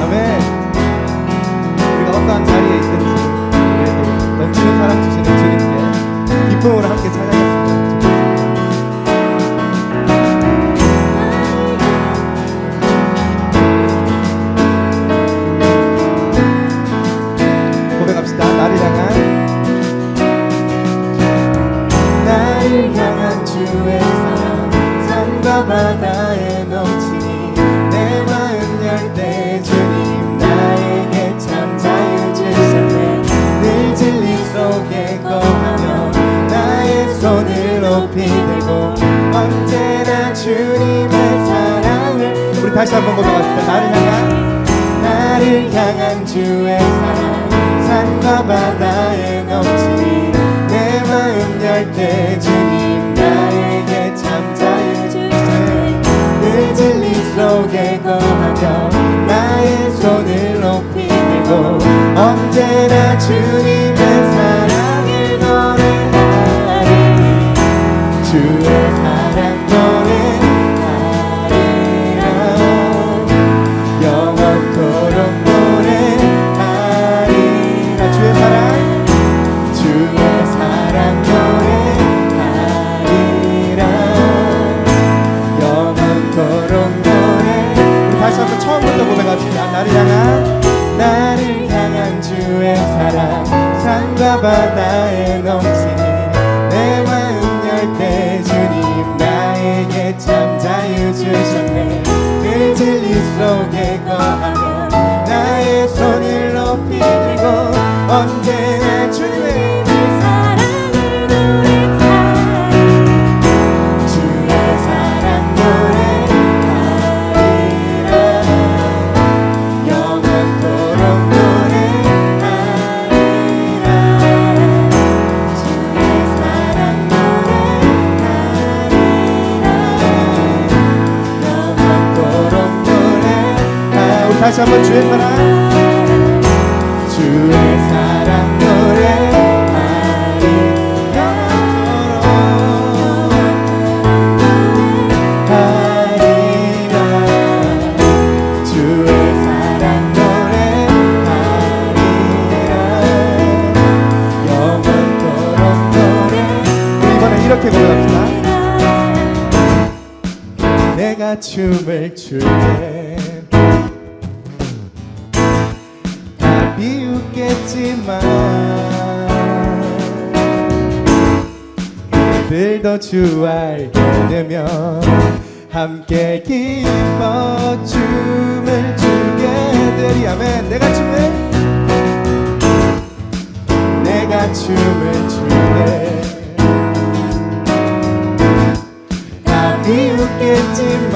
아멘. 우리가 어떠한 자리에 있든지 그래도 넘치는 사랑 주시는 주님께 기쁨으로 함께 찬양했습니다. 고백합시다. 나를 향한 주의 사랑 산과 바다에 넘치니 내 마음 열 때 주님 나에게 참 자유 주셨네. 늘 진리 속에 거하며 나의 손을 높이 들고 언제나 주님의 사랑을 우리 다시 한번 고백합시다. 나를 향한 주의 사랑 산과 바다에 넘치니 내 마음 열 때 주님 나에게 참 자유 주셨네. 늘 진리 속에 거하며 나의 손을 높이 들고 언제나 주님의 사랑을 노래하리 주의 사랑 노래하리라 영원토록 노래하리라 주의 사랑 노래하리라 영원토록 노래 우리 다시 한번 처음부터 고백합시다. 나를 향한 주의 사랑 산과 바다에 넘치니 내 마음 열 때 주님 나에게 참 자유 주셨네. 늘 진리 속에 거하며 나의 손을 높이 들고 언제나 주의 사랑을 노래하리 주의 사랑 노래하리라 영원토록 노래하리라 주의 사랑 노래하리라 영원토록 노래하리라 우리 다시 한번 주의 사랑 노래하리라 주의 사랑 노래하리라 영원토록 노래 우리 이번엔 이렇게 고백합시다. 내가 춤을 출때 비웃겠지만 그들도 주 알게 되면 함께 기뻐 춤을 추게 되리. 아멘. 내가 춤을 출때 다 비웃겠지만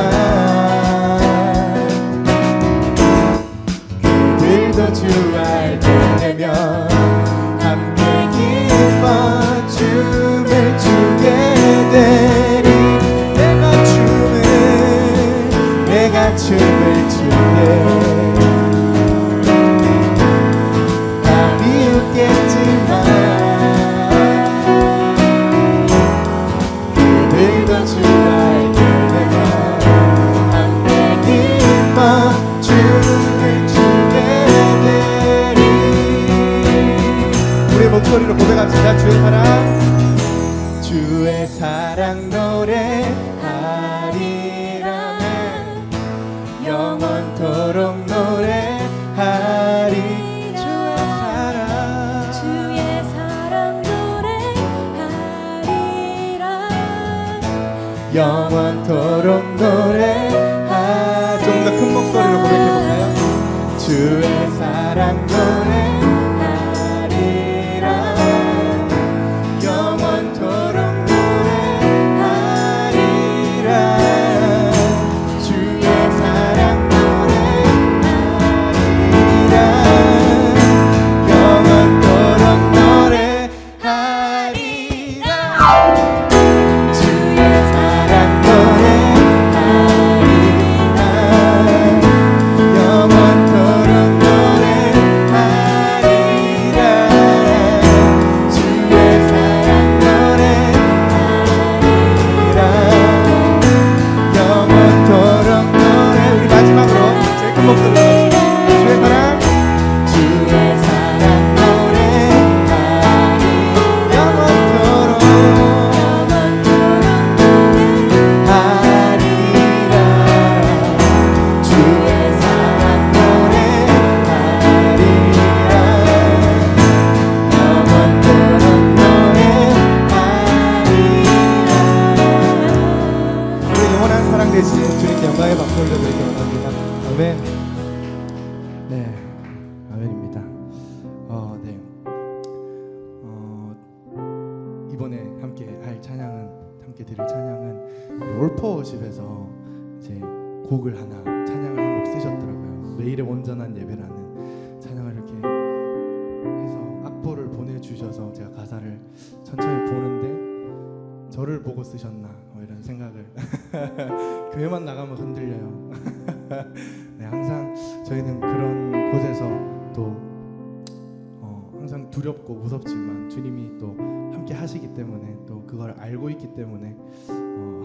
주 알게 되면 함께 기뻐 춤을 추게 되리. 내가 춤을 출때 다 비웃겠지만 그들도 주 알게 되면 함께 기뻐 춤을 추게 우리 목소리로 고백합시다. 주의 사랑 노래하리라 영원토록 노래하리 주의 사랑 노래하리라 영원토록 노래하리 좀 더 큰 목소리로 고백해볼까요? 주의 사랑 노래하리라 영원토록 노래하리라 주의 사랑 노래하리라 영원토록 노래하리라 쓰셨나 이런 생각을 교회만 나가면 흔들려요. 네, 항상 저희는 그런 곳에서 또 항상 두렵고 무섭지만 주님이 또 함께 하시기 때문에 또 그걸 알고 있기 때문에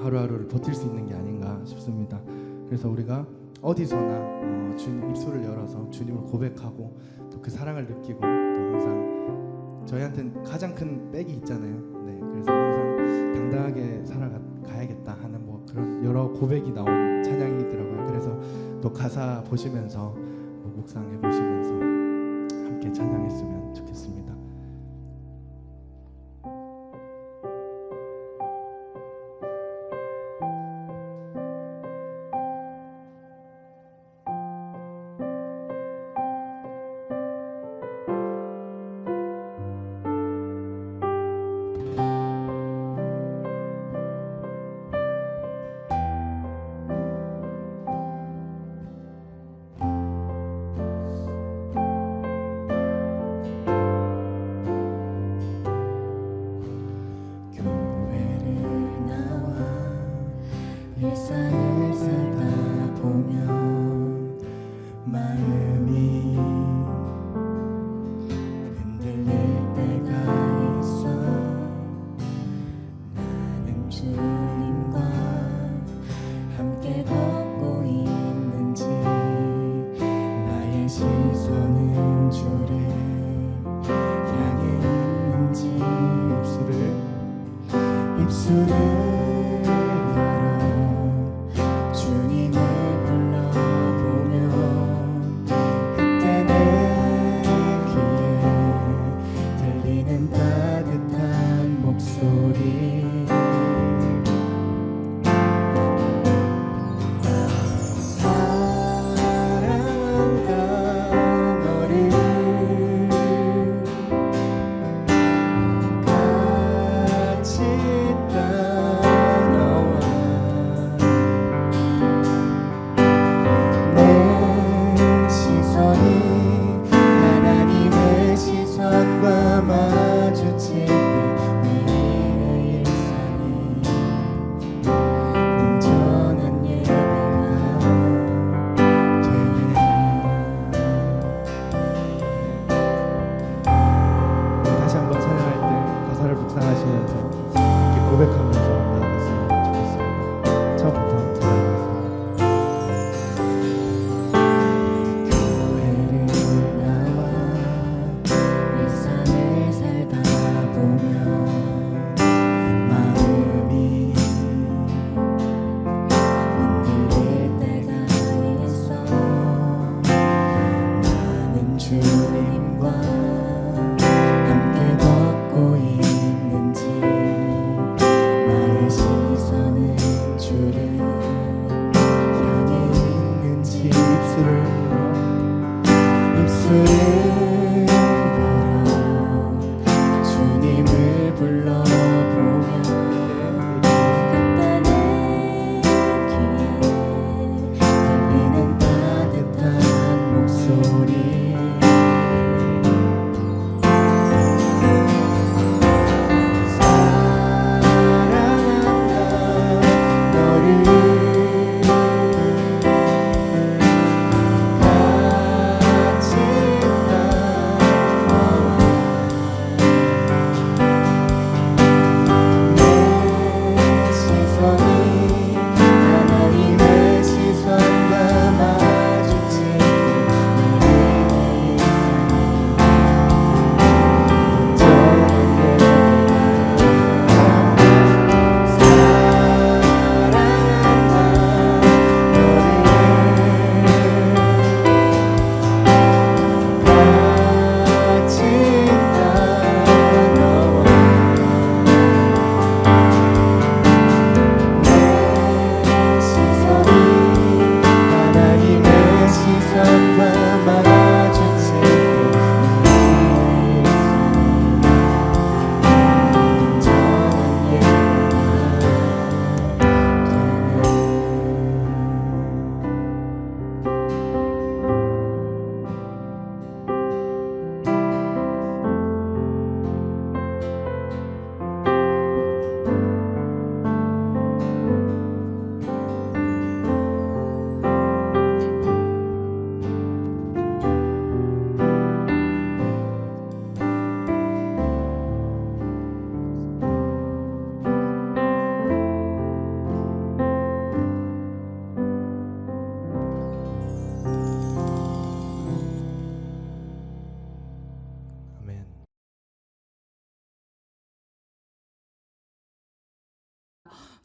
하루하루를 버틸 수 있는 게 아닌가 싶습니다. 그래서 우리가 어디서나 주님 입술을 열어서 주님을 고백하고 또 그 사랑을 느끼고 또 항상 저희한테는 가장 큰 백이 있잖아요. 네, 그래서 항상 당당하게 살아가야겠다 하는 뭐 그런 여러 고백이 나온 찬양이더라고요. 그래서 또 가사 보시면서 묵상해 보시면서 함께 찬양했으면 좋겠습니다. 일상을 살다 보면 마음이 흔들릴 때가 있어. 나는 주님과 함께 걷고 있는지 나의 시선은 주를 향해 있는지 입술을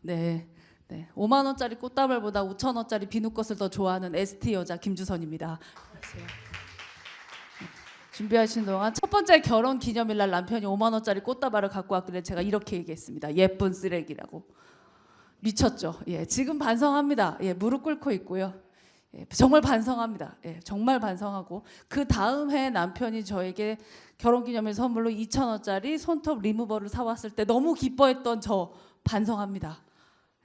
네. 5만 원짜리 꽃다발보다 5천 원짜리 비누꽃을 더 좋아하는 ST 여자 김주선입니다. 안녕하세요. 준비하시는 동안 첫 번째 결혼 기념일날 남편이 5만 원짜리 꽃다발을 갖고 왔길래 제가 이렇게 얘기했습니다. 예쁜 쓰레기라고. 미쳤죠. 예, 지금 반성합니다. 예, 무릎 꿇고 있고요. 예, 정말 반성합니다. 예, 정말 반성하고 그 다음 해 남편이 저에게 결혼기념일 선물로 2천 원짜리 손톱 리무버를 사왔을 때 너무 기뻐했던 저 반성합니다.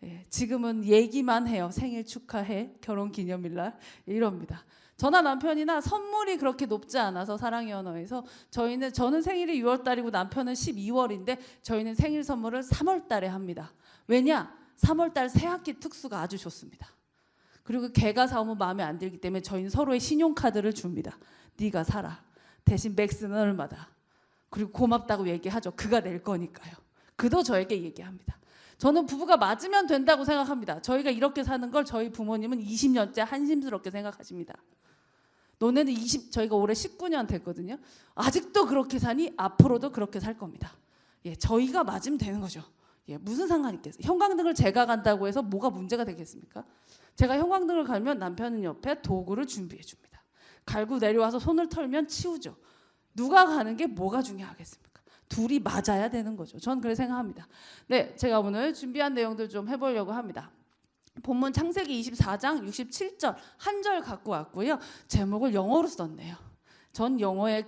예, 지금은 얘기만 해요. 생일 축하해, 결혼기념일날 이럽니다. 저나 남편이나 선물이 그렇게 높지 않아서 사랑의 언어에서 저는 생일이 6월달이고 남편은 12월인데 저희는 생일 선물을 3월달에 합니다. 왜냐? 3월달 새학기 특수가 아주 좋습니다. 그리고 걔가 사오면 마음에 안 들기 때문에 저희는 서로의 신용카드를 줍니다. 네가 사라. 대신 맥스는 얼마다. 그리고 고맙다고 얘기하죠. 그가 낼 거니까요. 그도 저에게 얘기합니다. 저는 부부가 맞으면 된다고 생각합니다. 저희가 이렇게 사는 걸 저희 부모님은 20년째 한심스럽게 생각하십니다. 너네는 저희가 올해 19년 됐거든요. 아직도 그렇게 사니 앞으로도 그렇게 살 겁니다. 예, 저희가 맞으면 되는 거죠. 예, 무슨 상관이 있겠어요? 형광등을 제가 간다고 해서 뭐가 문제가 되겠습니까? 제가 형광등을 갈면 남편은 옆에 도구를 준비해 줍니다. 갈고 내려와서 손을 털면 치우죠. 누가 가는 게 뭐가 중요하겠습니까? 둘이 맞아야 되는 거죠. 전 그렇게 생각합니다. 네, 제가 오늘 준비한 내용들 좀 해보려고 합니다. 본문 창세기 24장 67절 한 절 갖고 왔고요. 제목을 영어로 썼네요. 전 영어에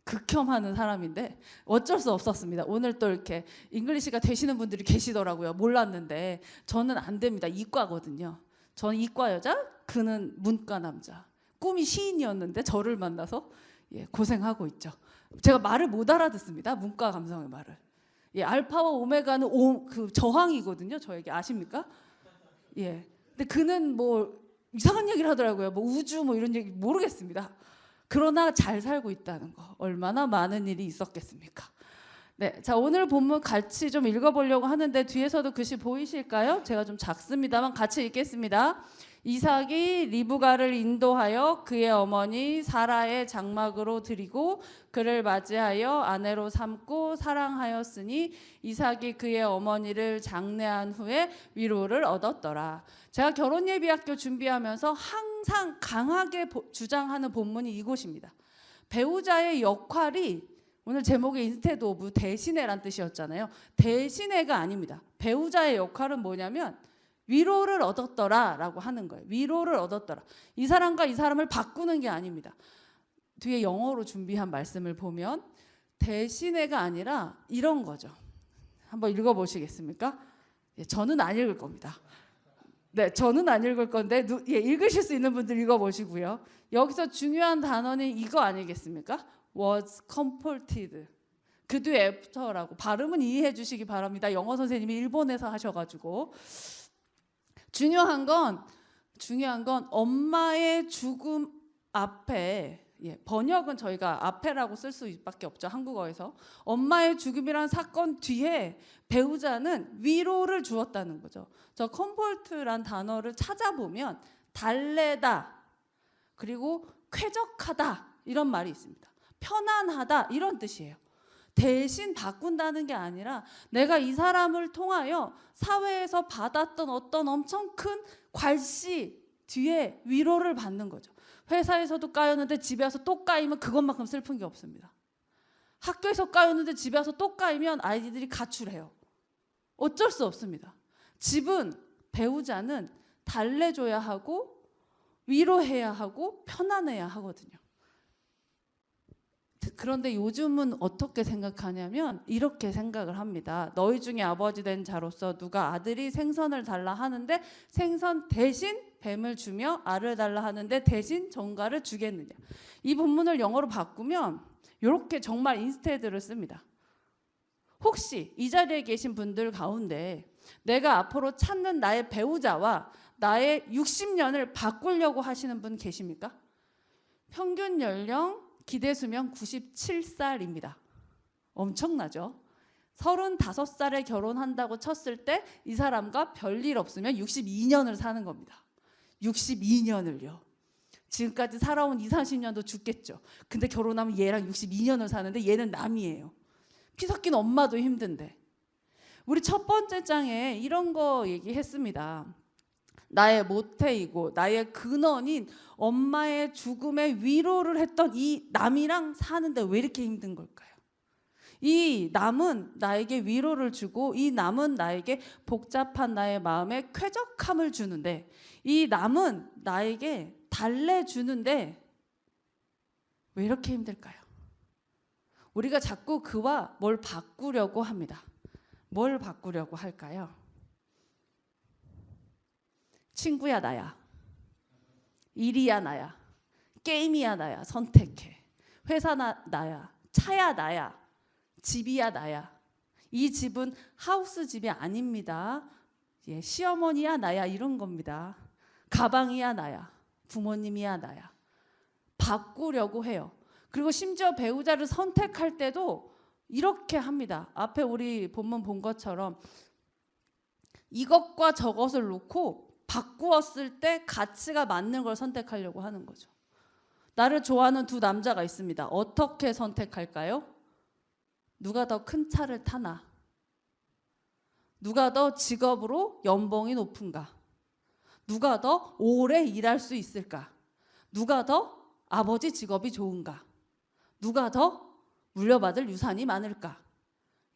극혐하는 사람인데 어쩔 수 없었습니다. 오늘 또 이렇게 잉글리시가 되시는 분들이 계시더라고요. 몰랐는데 저는 안 됩니다. 이과거든요. 저는 이과 여자, 그는 문과 남자. 꿈이 시인이었는데 저를 만나서 예, 고생하고 있죠. 제가 말을 못 알아듣습니다. 문과 감성의 말을. 예, 알파와 오메가는 그 저항이거든요. 저에게 아십니까? 예. 근데 그는 뭐 이상한 얘기를 하더라고요. 뭐 우주 뭐 이런 얘기 모르겠습니다. 그러나 잘 살고 있다는 거. 얼마나 많은 일이 있었겠습니까? 네, 자 오늘 본문 같이 좀 읽어보려고 하는데 뒤에서도 글씨 보이실까요? 제가 좀 작습니다만 같이 읽겠습니다. 이삭이 리브가를 인도하여 그의 어머니 사라의 장막으로 들이고 그를 맞이하여 아내로 삼고 사랑하였으니 이삭이 그의 어머니를 장례한 후에 위로를 얻었더라. 제가 결혼예비학교 준비하면서 항상 강하게 주장하는 본문이 이곳입니다. 배우자의 역할이 오늘 제목이 인스테드 오브 대신해란 뜻이었잖아요. 대신해가 아닙니다. 배우자의 역할은 뭐냐면 위로를 얻었더라 라고 하는 거예요. 위로를 얻었더라. 이 사람과 이 사람을 바꾸는 게 아닙니다. 뒤에 영어로 준비한 말씀을 보면 대신해가 아니라 이런 거죠. 한번 읽어보시겠습니까? 예, 저는 안 읽을 겁니다. 네, 저는 안 읽을 건데 예, 읽으실 수 있는 분들 읽어보시고요. 여기서 중요한 단어는 이거 아니겠습니까? was comforted. 그 뒤에 after라고 발음은 이해해 주시기 바랍니다. 영어 선생님이 일본에서 하셔가지고 중요한 건 엄마의 죽음 앞에 예, 번역은 저희가 앞에라고 쓸 수밖에 없죠. 한국어에서 엄마의 죽음이란 사건 뒤에 배우자는 위로를 주었다는 거죠. 저 컴포트란 단어를 찾아보면 달래다 그리고 쾌적하다 이런 말이 있습니다. 편안하다 이런 뜻이에요. 대신 바꾼다는 게 아니라 내가 이 사람을 통하여 사회에서 받았던 어떤 엄청 큰 괄시 뒤에 위로를 받는 거죠. 회사에서도 까였는데 집에 와서 또 까이면 그것만큼 슬픈 게 없습니다. 학교에서 까였는데 집에 와서 또 까이면 아이들이 가출해요. 어쩔 수 없습니다. 집은 배우자는 달래줘야 하고 위로해야 하고 편안해야 하거든요. 그런데 요즘은 어떻게 생각하냐면 이렇게 생각을 합니다. 너희 중에 아버지 된 자로서 누가 아들이 생선을 달라 하는데 생선 대신 뱀을 주며 알을 달라 하는데 대신 정갈을 주겠느냐. 이 본문을 영어로 바꾸면 이렇게 정말 인스테드를 씁니다. 혹시 이 자리에 계신 분들 가운데 내가 앞으로 찾는 나의 배우자와 나의 60년을 바꾸려고 하시는 분 계십니까? 평균 연령 기대 수명 97살입니다. 엄청나죠? 35살에 결혼한다고 쳤을 때 이 사람과 별일 없으면 62년을 사는 겁니다. 62년을요. 지금까지 살아온 20, 30년도 죽겠죠. 근데 결혼하면 얘랑 62년을 사는데 얘는 남이에요. 피 섞인 엄마도 힘든데. 우리 첫 번째 장에 이런 거 얘기했습니다. 나의 모태이고 나의 근원인 엄마의 죽음에 위로를 했던 이 남이랑 사는데 왜 이렇게 힘든 걸까요? 이 남은 나에게 위로를 주고 이 남은 나에게 복잡한 나의 마음에 쾌적함을 주는데 이 남은 나에게 달래주는데 왜 이렇게 힘들까요? 우리가 자꾸 그와 뭘 바꾸려고 합니다. 뭘 바꾸려고 할까요? 친구야 나야, 일이야 나야, 게임이야 나야, 선택해. 회사 나야, 차야 나야, 집이야 나야. 이 집은 하우스 집이 아닙니다. 예, 시어머니야 나야 이런 겁니다. 가방이야 나야, 부모님이야 나야. 바꾸려고 해요. 그리고 심지어 배우자를 선택할 때도 이렇게 합니다. 앞에 우리 본문 본 것처럼 이것과 저것을 놓고 바꾸었을 때 가치가 맞는 걸 선택하려고 하는 거죠. 나를 좋아하는 두 남자가 있습니다. 어떻게 선택할까요? 누가 더 큰 차를 타나? 누가 더 직업으로 연봉이 높은가? 누가 더 오래 일할 수 있을까? 누가 더 아버지 직업이 좋은가? 누가 더 물려받을 유산이 많을까?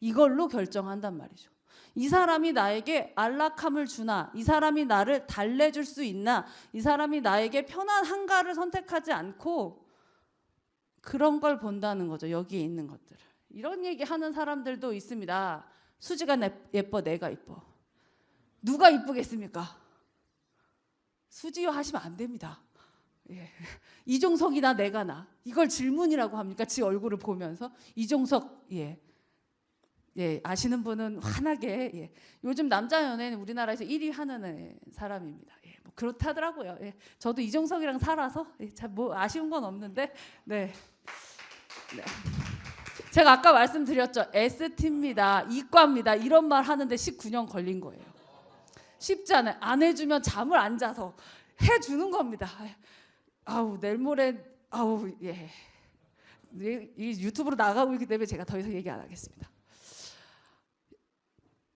이걸로 결정한단 말이죠. 이 사람이 나에게 안락함을 주나? 이 사람이 나를 달래줄 수 있나? 이 사람이 나에게 편안한가를 선택하지 않고 그런 걸 본다는 거죠. 여기에 있는 것들을. 이런 얘기 하는 사람들도 있습니다. 수지가 예뻐, 내가 예뻐. 누가 이쁘겠습니까? 수지요 하시면 안 됩니다. 예. 이종석이나 내가 나. 이걸 질문이라고 합니까? 지 얼굴을 보면서. 이종석, 예. 예, 아시는 분은 환하게. 예. 요즘 남자 연예인 우리나라에서 1위 하는 사람입니다. 예, 뭐 그렇다더라고요. 예. 저도 이종석이랑 살아서 예, 참 뭐 아쉬운 건 없는데, 네. 네. 제가 아까 말씀드렸죠. ST입니다. 이과입니다. 이런 말 하는데 19년 걸린 거예요. 쉽지 않아요. 안 해주면 잠을 안 자서 해주는 겁니다. 아우 내일 모레 아우 예. 이 유튜브로 나가고 있기 때문에 제가 더 이상 얘기 안 하겠습니다.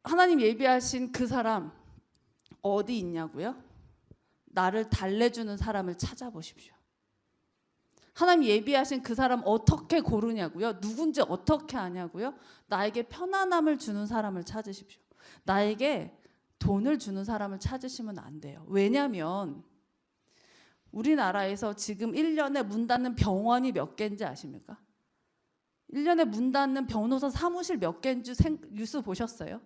하나님 예비하신 그 사람 어디 있냐고요? 나를 달래주는 사람을 찾아보십시오. 하나님 예비하신 그 사람 어떻게 고르냐고요? 누군지 어떻게 아냐고요? 나에게 편안함을 주는 사람을 찾으십시오. 나에게 돈을 주는 사람을 찾으시면 안 돼요. 왜냐하면 우리나라에서 지금 1년에 문 닫는 병원이 몇 개인지 아십니까? 1년에 문 닫는 변호사 사무실 몇 개인지 뉴스 보셨어요?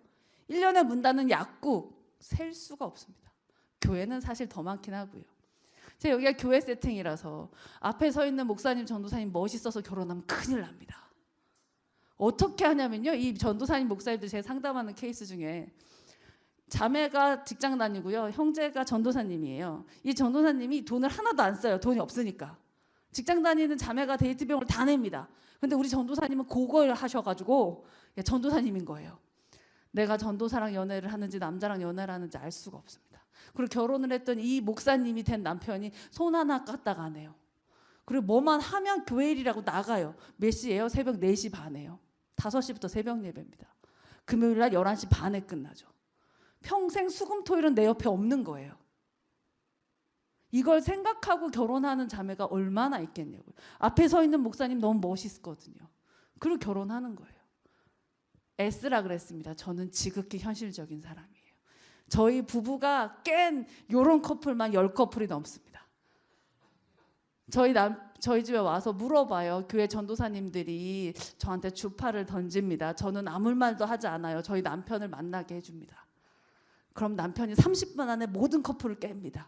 1년에 문 닫는 약국 셀 수가 없습니다. 교회는 사실 더 많긴 하고요. 제가 여기가 교회 세팅이라서 앞에 서 있는 목사님, 전도사님 멋있어서 결혼하면 큰일 납니다. 어떻게 하냐면요. 이 전도사님, 목사님들 제가 상담하는 케이스 중에 자매가 직장 다니고요. 형제가 전도사님이에요. 이 전도사님이 돈을 하나도 안 써요. 돈이 없으니까. 직장 다니는 자매가 데이트 비용을 다 냅니다. 근데 우리 전도사님은 그걸 하셔가지고 전도사님인 거예요. 내가 전도사랑 연애를 하는지 남자랑 연애를 하는지 알 수가 없습니다. 그리고 결혼을 했던 이 목사님이 된 남편이 손 하나 까딱 안 해요. 그리고 뭐만 하면 교회 일이라고 나가요. 몇 시예요? 새벽 4시 반에요. 5시부터 새벽 예배입니다. 금요일 날 11시 반에 끝나죠. 평생 수금토일은 내 옆에 없는 거예요. 이걸 생각하고 결혼하는 자매가 얼마나 있겠냐고요. 앞에 서 있는 목사님 너무 멋있거든요. 그리고 결혼하는 거예요. S라 그랬습니다. 저는 지극히 현실적인 사람이에요. 저희 부부가 깬 요런 커플만 10커플이 넘습니다. 저희 집에 와서 물어봐요. 교회 전도사님들이 저한테 주파를 던집니다. 저는 아무 말도 하지 않아요. 저희 남편을 만나게 해줍니다. 그럼 남편이 30분 안에 모든 커플을 깹니다.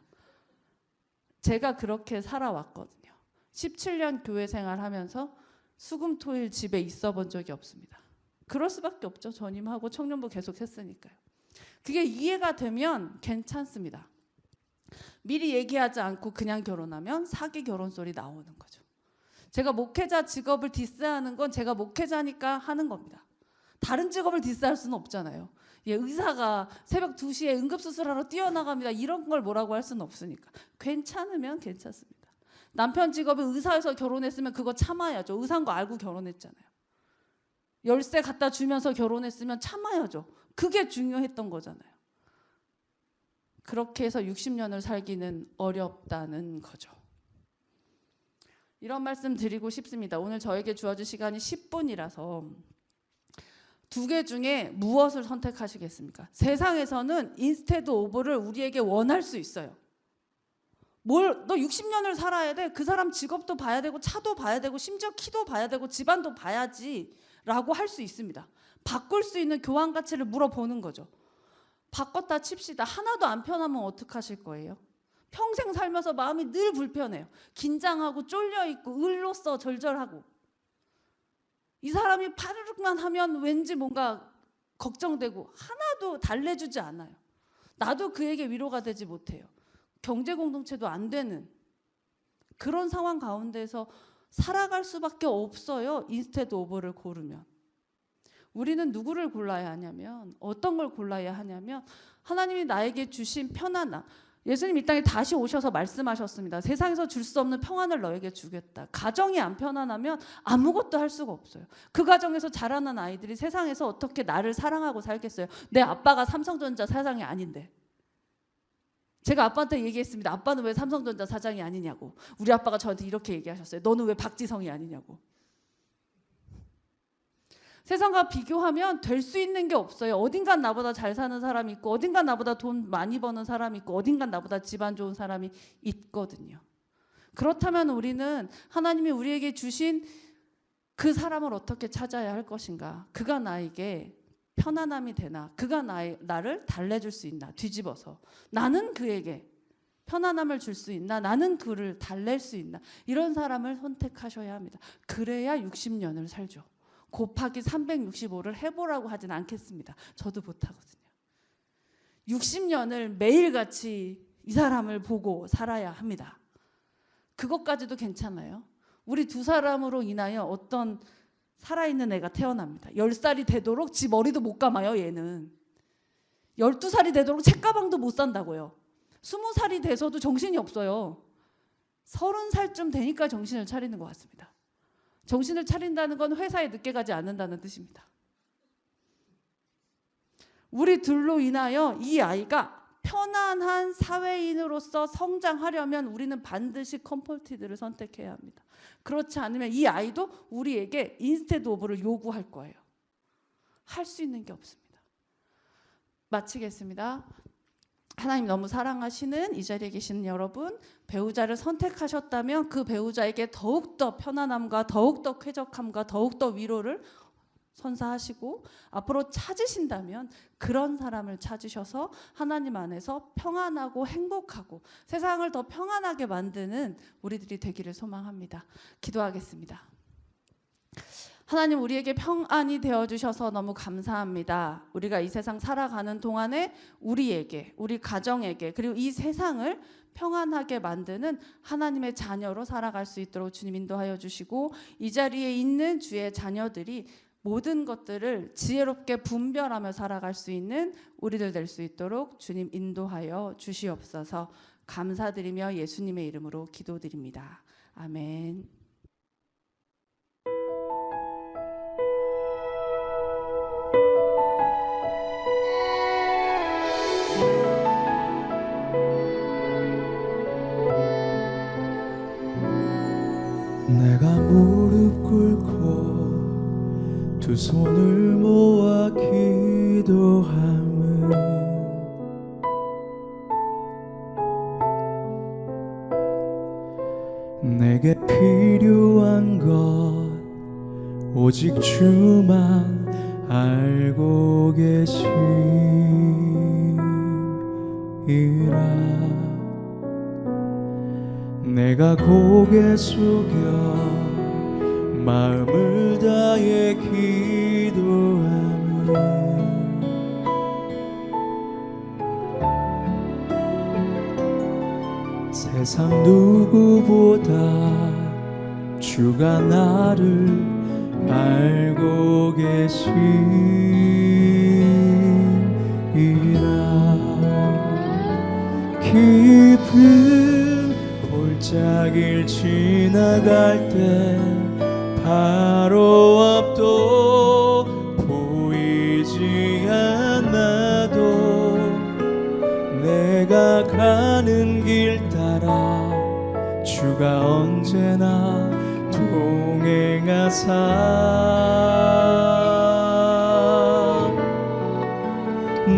제가 그렇게 살아왔거든요. 17년 교회 생활하면서 수금토일 집에 있어 본 적이 없습니다. 그럴 수밖에 없죠. 전임하고 청년부 계속 했으니까요. 그게 이해가 되면 괜찮습니다. 미리 얘기하지 않고 그냥 결혼하면 사기 결혼 소리 나오는 거죠. 제가 목회자 직업을 디스하는 건 제가 목회자니까 하는 겁니다. 다른 직업을 디스할 수는 없잖아요. 예, 의사가 새벽 2시에 응급수술하러 뛰어나갑니다. 이런 걸 뭐라고 할 수는 없으니까. 괜찮으면 괜찮습니다. 남편 직업이 의사여서 결혼했으면 그거 참아야죠. 의사인 거 알고 결혼했잖아요. 열쇠 갖다 주면서 결혼했으면 참아야죠. 그게 중요했던 거잖아요. 그렇게 해서 60년을 살기는 어렵다는 거죠. 이런 말씀 드리고 싶습니다. 오늘 저에게 주어진 시간이 10분이라서 두 개 중에 무엇을 선택하시겠습니까? 세상에서는 인스테드 오브를 우리에게 원할 수 있어요. 너 60년을 살아야 돼. 그 사람 직업도 봐야 되고 차도 봐야 되고 심지어 키도 봐야 되고 집안도 봐야지 라고 할 수 있습니다. 바꿀 수 있는 교환 가치를 물어보는 거죠. 바꿨다 칩시다. 하나도 안 편하면 어떡하실 거예요? 평생 살면서 마음이 늘 불편해요. 긴장하고 쫄려있고 을로써 절절하고, 이 사람이 파르륵만 하면 왠지 뭔가 걱정되고 하나도 달래주지 않아요. 나도 그에게 위로가 되지 못해요. 경제 공동체도 안 되는 그런 상황 가운데서 살아갈 수밖에 없어요. 인스테드 오버를 고르면. 우리는 누구를 골라야 하냐면, 어떤 걸 골라야 하냐면, 하나님이 나에게 주신 편안함. 예수님 이 땅에 다시 오셔서 말씀하셨습니다. 세상에서 줄 수 없는 평안을 너에게 주겠다. 가정이 안 편안하면 아무것도 할 수가 없어요. 그 가정에서 자라는 아이들이 세상에서 어떻게 나를 사랑하고 살겠어요? 내 아빠가 삼성전자 사장이 아닌데. 제가 아빠한테 얘기했습니다. 아빠는 왜 삼성전자 사장이 아니냐고. 우리 아빠가 저한테 이렇게 얘기하셨어요. 너는 왜 박지성이 아니냐고. 세상과 비교하면 될 수 있는 게 없어요. 어딘간 나보다 잘 사는 사람이 있고, 어딘간 나보다 돈 많이 버는 사람이 있고, 어딘간 나보다 집안 좋은 사람이 있거든요. 그렇다면 우리는 하나님이 우리에게 주신 그 사람을 어떻게 찾아야 할 것인가? 그가 나에게 편안함이 되나? 그가 나를 달래줄 수 있나? 뒤집어서 나는 그에게 편안함을 줄 수 있나? 나는 그를 달랠 수 있나? 이런 사람을 선택하셔야 합니다. 그래야 60년을 살죠. 곱하기 365를 해보라고 하진 않겠습니다. 저도 못하거든요. 60년을 매일같이 이 사람을 보고 살아야 합니다. 그것까지도 괜찮아요. 우리 두 사람으로 인하여 어떤 살아있는 애가 태어납니다. 10살이 되도록 지 머리도 못 감아요. 얘는 12살이 되도록 책가방도 못 산다고요. 20살이 돼서도 정신이 없어요. 30살쯤 되니까 정신을 차리는 것 같습니다. 정신을 차린다는 건 회사에 늦게 가지 않는다는 뜻입니다. 우리 둘로 인하여 이 아이가 편안한 사회인으로서 성장하려면 우리는 반드시 컴포티드를 선택해야 합니다. 그렇지 않으면 이 아이도 우리에게 인스테드 오브를 요구할 거예요. 할 수 있는 게 없습니다. 마치겠습니다. 하나님 너무 사랑하시는 이 자리에 계시는 여러분, 배우자를 선택하셨다면 그 배우자에게 더욱더 편안함과 더욱더 쾌적함과 더욱더 위로를 선사하시고, 앞으로 찾으신다면 그런 사람을 찾으셔서 하나님 안에서 평안하고 행복하고 세상을 더 평안하게 만드는 우리들이 되기를 소망합니다. 기도하겠습니다. 하나님, 우리에게 평안이 되어주셔서 너무 감사합니다. 우리가 이 세상 살아가는 동안에 우리에게, 우리 가정에게, 그리고 이 세상을 평안하게 만드는 하나님의 자녀로 살아갈 수 있도록 주님 인도하여 주시고, 이 자리에 있는 주의 자녀들이 모든 것들을 지혜롭게 분별하며 살아갈 수 있는 우리들 될 수 있도록 주님 인도하여 주시옵소서. 감사드리며 예수님의 이름으로 기도드립니다. 아멘. 내가 무릎 꿇고 두 손을 모아 기도함은 내게 필요한 것 오직 주만 알고 계시리라. 내가 고개 숙여 마음을 다해 기도하면 세상 누구보다 주가 나를 알고 계시리라. 깊은 골짜기를 지나갈 때 바로 앞도 보이지 않는 주가 언제나 동행하사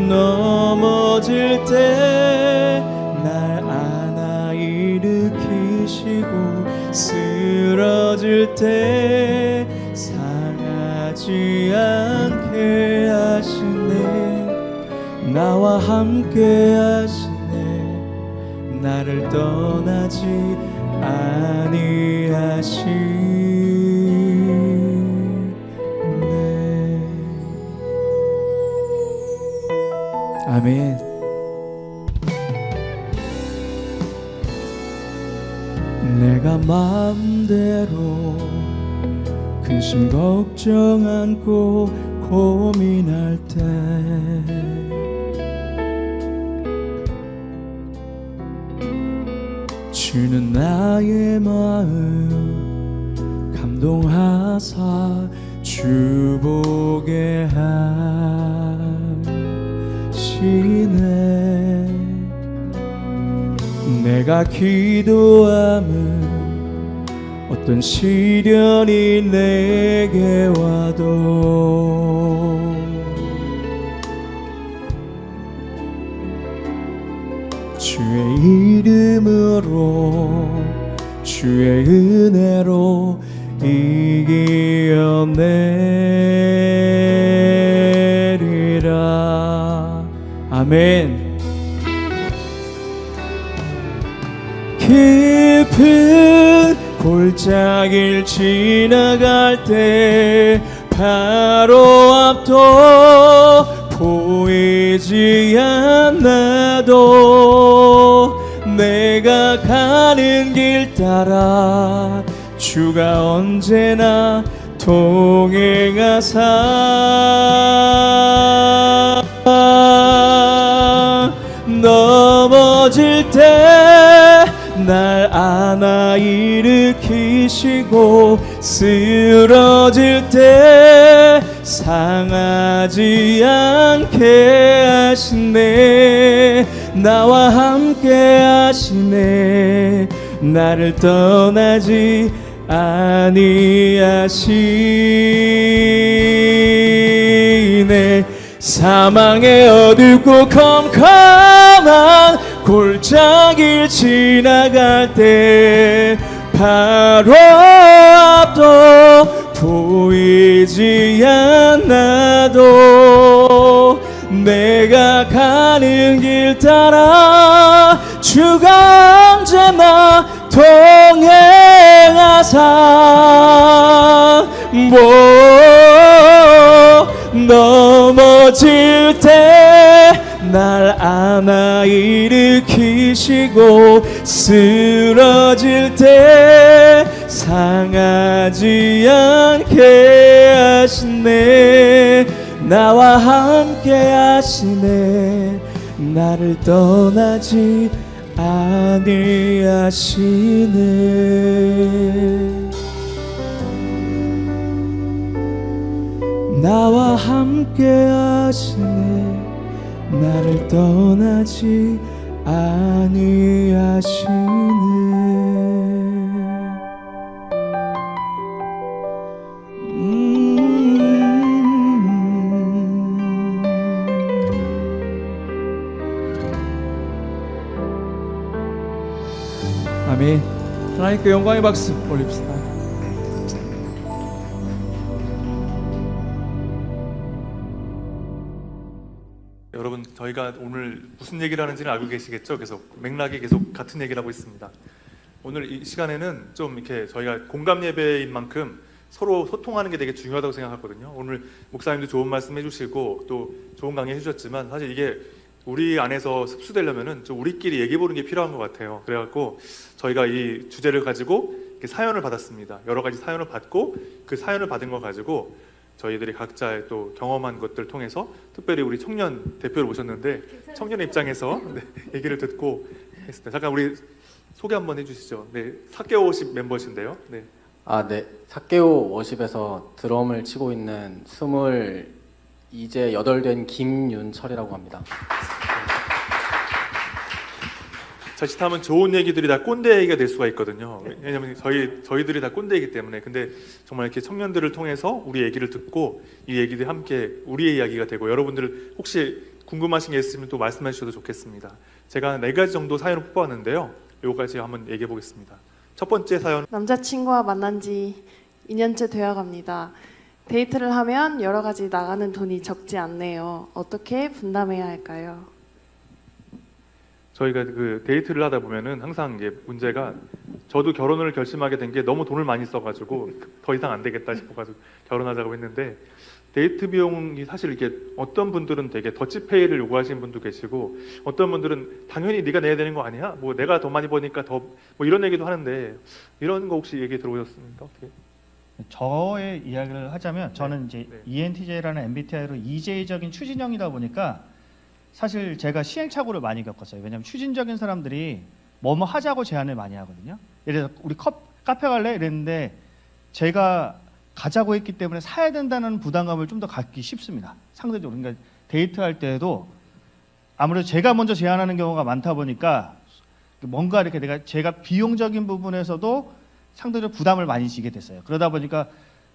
넘어질 때 날 안아 일으키시고 쓰러질 때 상하지 않게 하시네 나와 함께 하시네 나를 떠나지 아니하시네 아멘. 내가 마음대로 근심 걱정 안고 고민할 때 주는 나의 마음 감동하사 주보게 하시네 내가 기도함은 어떤 시련이 내게 와도 주의 이름으로 주의 은혜로 이겨내리라 아멘. 깊은 골짜기를 지나갈 때 바로 앞도 보이지 않아도 내가 가는 길 따라 주가 언제나 동행하사 넘어질 때 날 안아 일으키시고 쓰러질 때 상하지 않게 하시네 나와 함께 하시네 나를 떠나지 아니하시네 사망의 어둡고 컴컴한 골짜기를 지나갈 때 바로 앞도 보이지 않아도 내가 가는 길 따라 주가 언제나 동행하사 넘어질 때 날 안아 일으키시고 쓰러질 때 상하지 않게 하시네 나와 함께 하시네 나를 떠나지 아니하시네 나와 함께 하시네 나를 떠나지 아니하시네 아멘. 하나님께 영광의 박수 올립시다. 여러분 저희가 오늘 무슨 얘기를 하는지는 알고 계시겠죠? 계속 맥락이 계속 같은 얘기를 하고 있습니다. 오늘 이 시간에는 좀 이렇게 저희가 공감 예배인 만큼 서로 소통하는 게 되게 중요하다고 생각하거든요. 오늘 목사님도 좋은 말씀 해주시고 또 좋은 강의 해주셨지만 사실 이게 우리 안에서 흡수되려면은 좀 우리끼리 얘기해 보는 게 필요한 것 같아요. 그래갖고 저희가 이 주제를 가지고 이렇게 사연을 받았습니다. 여러 가지 사연을 받고 그 사연을 받은 거 가지고 저희들이 각자의 또 경험한 것들을 통해서 특별히 우리 청년 대표를 모셨는데 청년의 입장에서 네, 얘기를 듣고 했습니다. 잠깐 우리 소개 한번 해주시죠. 네, 사케오 워십 멤버신데요. 네. 네. 사케오 워십에서 드럼을 치고 있는 8된 김윤철이라고 합니다. 자칫하면 좋은 얘기들이 다 꼰대 얘기가 될 수가 있거든요. 왜냐하면 저희들이 다 꼰대이기 때문에. 근데 정말 이렇게 청년들을 통해서 우리 얘기를 듣고 이 얘기들이 함께 우리의 이야기가 되고, 여러분들 혹시 궁금하신 게 있으면 또 말씀해 주셔도 좋겠습니다. 제가 4가지 정도 사연을 뽑아왔는데요. 요거까지 한번 얘기해 보겠습니다. 첫 번째 사연. 남자친구와 만난 지 2년째 되어갑니다. 데이트를 하면 여러 가지 나가는 돈이 적지 않네요. 어떻게 분담해야 할까요? 저희가 그 데이트를 하다 보면은 항상 이제 문제가, 저도 결혼을 결심하게 된 게 너무 돈을 많이 써가지고 더 이상 안 되겠다 싶어가지고 결혼하자고 했는데, 데이트 비용이 사실 이게 어떤 분들은 되게 더치페이를 요구하시는 분도 계시고, 어떤 분들은 당연히 네가 내야 되는 거 아니야? 뭐 내가 더 많이 버니까 더 뭐 이런 얘기도 하는데, 이런 거 혹시 얘기 들어보셨습니까? 어떻게? 저의 이야기를 하자면 저는 이제 네. ENTJ라는 MBTI로 EJ적인 추진형이다 보니까 사실 제가 시행착오를 많이 겪었어요. 왜냐하면 추진적인 사람들이 뭐뭐 하자고 제안을 많이 하거든요. 예를 들어서 우리 카페 갈래? 이랬는데 제가 가자고 했기 때문에 사야 된다는 부담감을 좀 더 갖기 쉽습니다. 상대적으로. 그러니까 데이트할 때에도 아무래도 제가 먼저 제안하는 경우가 많다 보니까 뭔가 이렇게 제가 비용적인 부분에서도 상대적으로 부담을 많이 지게 됐어요. 그러다 보니까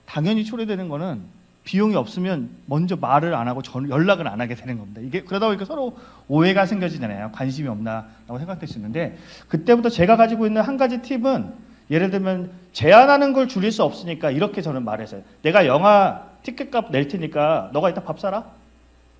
당연히 초래되는 거는 비용이 없으면 먼저 말을 안 하고 저는 연락을 안 하게 되는 겁니다. 이게 그러다 보니까 서로 오해가 생겨지잖아요. 관심이 없나라고 생각될 수 있는데, 그때부터 제가 가지고 있는 한 가지 팁은, 예를 들면 제안하는 걸 줄일 수 없으니까 이렇게 저는 말했어요. 내가 영화 티켓값 낼 테니까 너가 이따 밥 사라.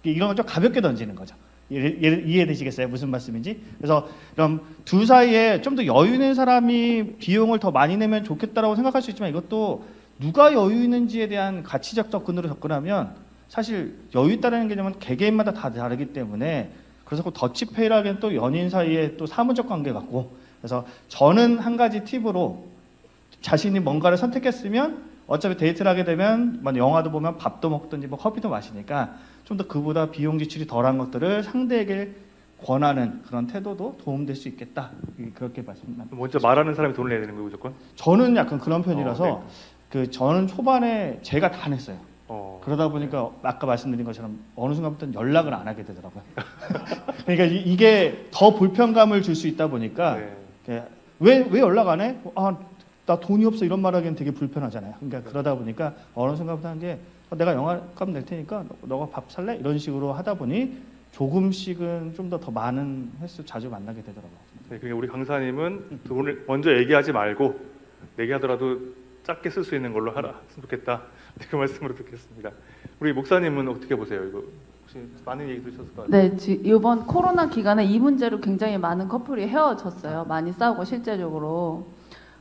이런 걸 좀 가볍게 던지는 거죠. 이해되시겠어요? 무슨 말씀인지? 그래서 그럼 둘 사이에 좀 더 여유 있는 사람이 비용을 더 많이 내면 좋겠다라고 생각할 수 있지만, 이것도 누가 여유 있는지에 대한 가치적 접근으로 접근하면 사실 여유 있다는 개념은 개개인마다 다 다르기 때문에, 그래서 그 더치페이라기엔 또 연인 사이에 또 사무적 관계 같고, 그래서 저는 한 가지 팁으로 자신이 뭔가를 선택했으면 어차피 데이트를 하게 되면 뭐 영화도 보면 밥도 먹든지 뭐 커피도 마시니까 좀 더 그보다 비용 지출이 덜한 것들을 상대에게 권하는 그런 태도도 도움될 수 있겠다. 그렇게 말씀드립니다. 먼저 말하는 사람이 돈을 내야 되는 거예요, 무조건? 저는 약간 그런 편이라서 네. 그 저는 초반에 제가 다 냈어요. 어. 그러다 보니까 아까 말씀드린 것처럼 어느 순간부터는 연락을 안 하게 되더라고요. 그러니까 이게 더 불편감을 줄 수 있다 보니까 네. 왜 연락 안 해? 나 돈이 없어 이런 말하기엔 되게 불편하잖아요. 그러니까 그러다 보니까 어느 순간부터 한 게 내가 영화값 낼 테니까 너가 밥 살래? 이런 식으로 하다 보니 조금씩은 좀 더 많은 횟수 자주 만나게 되더라고요. 네, 그러니까 우리 강사님은 돈을 먼저 얘기하지 말고 얘기하더라도 작게 쓸 수 있는 걸로 하라 했으면 좋겠다. 네, 그 말씀으로 듣겠습니다. 우리 목사님은 어떻게 보세요? 이거 혹시 많은 얘기 들으셨을 것 같아요. 네, 이번 코로나 기간에 이 문제로 굉장히 많은 커플이 헤어졌어요. 많이 싸우고 실제적으로.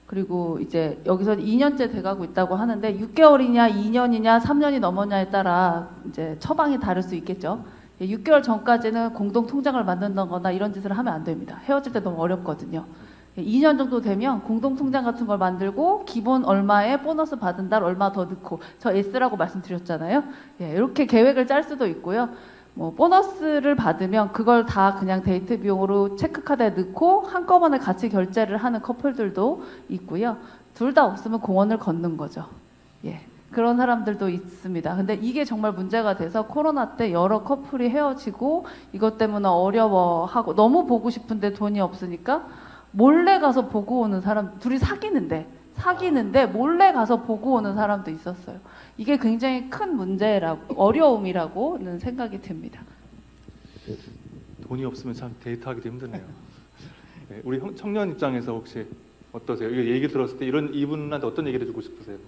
그리고 이제 여기서 2년째 돼가고 있다고 하는데 6개월이냐 2년이냐 3년이 넘었냐에 따라 이제 처방이 다를 수 있겠죠. 6개월 전까지는 공동 통장을 만든다거나 이런 짓을 하면 안 됩니다. 헤어질 때 너무 어렵거든요. 2년 정도 되면 공동 통장 같은 걸 만들고 기본 얼마에 보너스 받은 달 얼마 더 넣고, 저 S라고 말씀드렸잖아요. 예, 이렇게 계획을 짤 수도 있고요. 뭐 보너스를 받으면 그걸 다 그냥 데이트 비용으로 체크카드에 넣고 한꺼번에 같이 결제를 하는 커플들도 있고요. 둘 다 없으면 공원을 걷는 거죠. 예. 그런 사람들도 있습니다. 근데 이게 정말 문제가 돼서 코로나 때 여러 커플이 헤어지고 이것 때문에 어려워하고, 너무 보고 싶은데 돈이 없으니까 몰래 가서 보고 오는 사람, 둘이 사귀는데 몰래 가서 보고 오는 사람도 있었어요. 이게 굉장히 큰 문제라고, 어려움이라고는 생각이 듭니다. 돈이 없으면 참 데이트하기도 힘드네요. 네, 우리 청년 입장에서 혹시 어떠세요? 이거 얘기 들었을 때 이분한테 어떤 얘기를 해주고 싶으세요?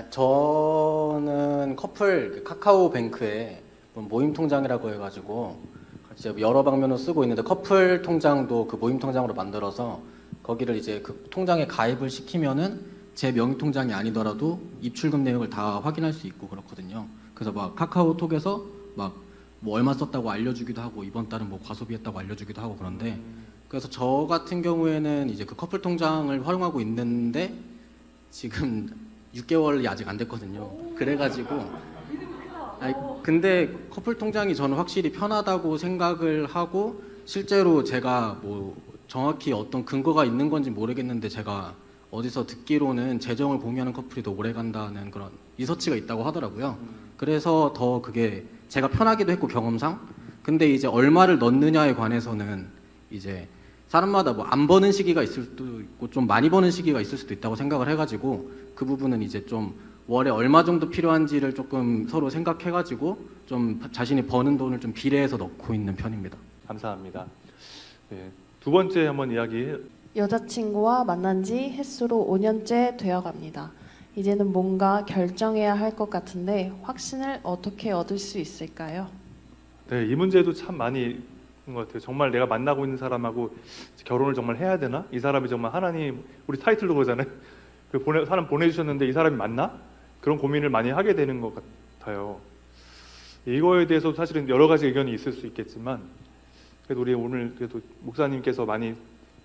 저는 커플 그 카카오뱅크에 모임 통장이라고 해가지고 이제 여러 방면으로 쓰고 있는데, 커플 통장도 그 모임 통장으로 만들어서 거기를 이제 그 통장에 가입을 시키면은 제 명의 통장이 아니더라도 입출금 내역을 다 확인할 수 있고 그렇거든요. 그래서 막 카카오톡에서 막 뭐 얼마 썼다고 알려주기도 하고, 이번 달은 뭐 과소비했다고 알려주기도 하고 그런데, 그래서 저 같은 경우에는 이제 그 커플 통장을 활용하고 있는데 지금 6개월이 아직 안 됐거든요. 그래가지고 근데 커플 통장이 저는 확실히 편하다고 생각을 하고, 실제로 제가 뭐 정확히 어떤 근거가 있는 건지 모르겠는데 제가 어디서 듣기로는 재정을 공유하는 커플이 더 오래 간다는 그런 리서치가 있다고 하더라고요. 그래서 더 그게 제가 편하기도 했고, 경험상 근데 이제 얼마를 넣느냐에 관해서는 이제 사람마다 뭐 안 버는 시기가 있을 수도 있고 좀 많이 버는 시기가 있을 수도 있다고 생각을 해가지고 그 부분은 이제 좀 월에 얼마 정도 필요한지를 조금 서로 생각해가지고 좀 자신이 버는 돈을 좀 비례해서 넣고 있는 편입니다. 감사합니다. 네, 두 번째 한번 이야기. 여자친구와 만난 지 햇수로 5년째 되어갑니다. 이제는 뭔가 결정해야 할 것 같은데 확신을 어떻게 얻을 수 있을까요? 네, 이 문제도 참 많이 있는 것 같아요. 정말 내가 만나고 있는 사람하고 결혼을 정말 해야 되나? 이 사람이 정말 하나님, 우리 타이틀로 그러잖아요. 사람 보내주셨는데 이 사람이 맞나? 그런 고민을 많이 하게 되는 것 같아요. 이거에 대해서 사실은 여러 가지 의견이 있을 수 있겠지만 그래도 우리 오늘 그래도 목사님께서 많이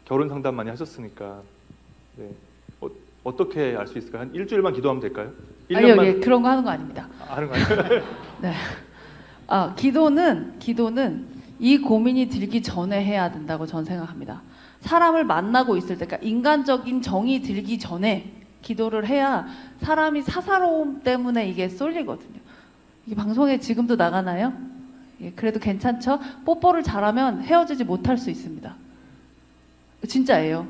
결혼 상담 많이 하셨으니까 네. 어떻게 알 수 있을까요? 한 일주일만 기도하면 될까요? 아니요, 1년만 예, 그런 거 하는 거 아닙니다. 하는 거 아니에요? 네. 기도는 이 고민이 들기 전에 해야 된다고 저는 생각합니다. 사람을 만나고 있을 때, 그러니까 인간적인 정이 들기 전에 기도를 해야 사람이 사사로움 때문에 이게 쏠리거든요. 이 방송에 지금도 나가나요? 예, 그래도 괜찮죠? 뽀뽀를 잘하면 헤어지지 못할 수 있습니다. 진짜예요.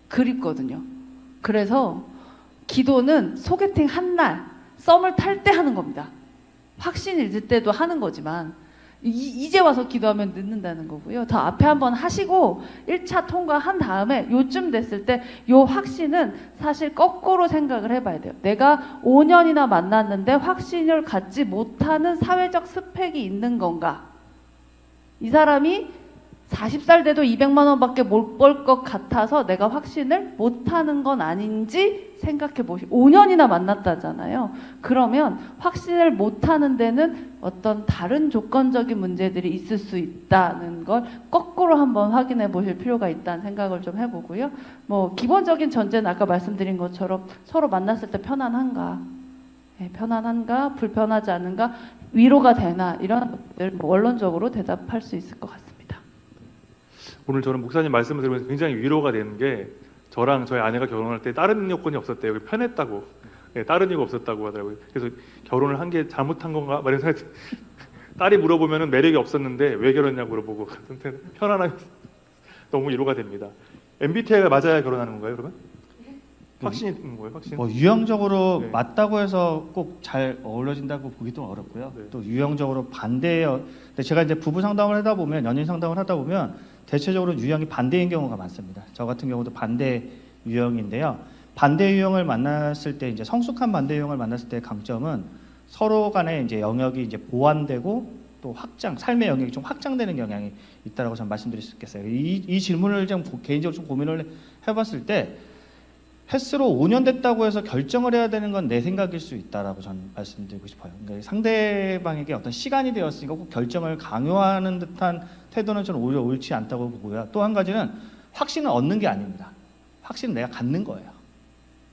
그립거든요. 그래서 기도는 소개팅 한 날, 썸을 탈 때 하는 겁니다. 확신이 있을 때도 하는 거지만 이제 와서 기도하면 늦는다는 거고요. 더 앞에 한번 하시고 1차 통과한 다음에 요쯤 됐을 때 요 확신은 사실 거꾸로 생각을 해봐야 돼요. 내가 5년이나 만났는데 확신을 갖지 못하는 사회적 스펙이 있는 건가? 이 사람이 40살 돼도 200만 원밖에 못 벌 것 같아서 내가 확신을 못하는 건 아닌지 생각해 보시고 5년이나 만났다잖아요. 그러면 확신을 못하는 데는 어떤 다른 조건적인 문제들이 있을 수 있다는 걸 거꾸로 한번 확인해 보실 필요가 있다는 생각을 좀 해보고요. 뭐 기본적인 전제는 아까 말씀드린 것처럼 서로 만났을 때 편안한가, 편안한가, 불편하지 않은가, 위로가 되나 이런 것들 뭐 원론적으로 대답할 수 있을 것 같습니다. 오늘 저는 목사님 말씀을 들으면서 굉장히 위로가 되는 게 저랑 저희 아내가 결혼할 때 다른 요건이 없었대요. 편했다고. 네, 다른 이유가 없었다고 하더라고요. 그래서 결혼을 한 게 잘못한 건가? 막 이런 생각이 딸이 물어보면은 매력이 없었는데 왜 결혼했냐고 물어보고 편안하게 너무 위로가 됩니다. MBTI가 맞아야 결혼하는 건가요, 그러면? 확신이 있는 거예요, 확신? 뭐 유형적으로 네. 맞다고 해서 꼭 잘 어우러진다고 보기도 어렵고요. 네. 또 유형적으로 반대예요. 근데 제가 이제 부부 상담을 하다 보면 연인 상담을 하다 보면 대체적으로 유형이 반대인 경우가 많습니다. 저 같은 경우도 반대 유형인데요. 반대 유형을 만났을 때 이제 성숙한 반대 유형을 만났을 때의 강점은 서로 간에 이제 영역이 이제 보완되고 또 확장, 삶의 영역이 좀 확장되는 경향이 있다라고 저는 말씀드릴 수 있겠어요. 이 질문을 좀 개인적으로 좀 고민을 해봤을 때 햇수로 5년 됐다고 해서 결정을 해야 되는 건 내 생각일 수 있다라고 저는 말씀드리고 싶어요. 그러니까 상대방에게 어떤 시간이 되었으니까 꼭 결정을 강요하는 듯한 태도는 저는 오히려 옳지 않다고 보고요. 또 한 가지는 확신을 얻는 게 아닙니다. 확신은 내가 갖는 거예요.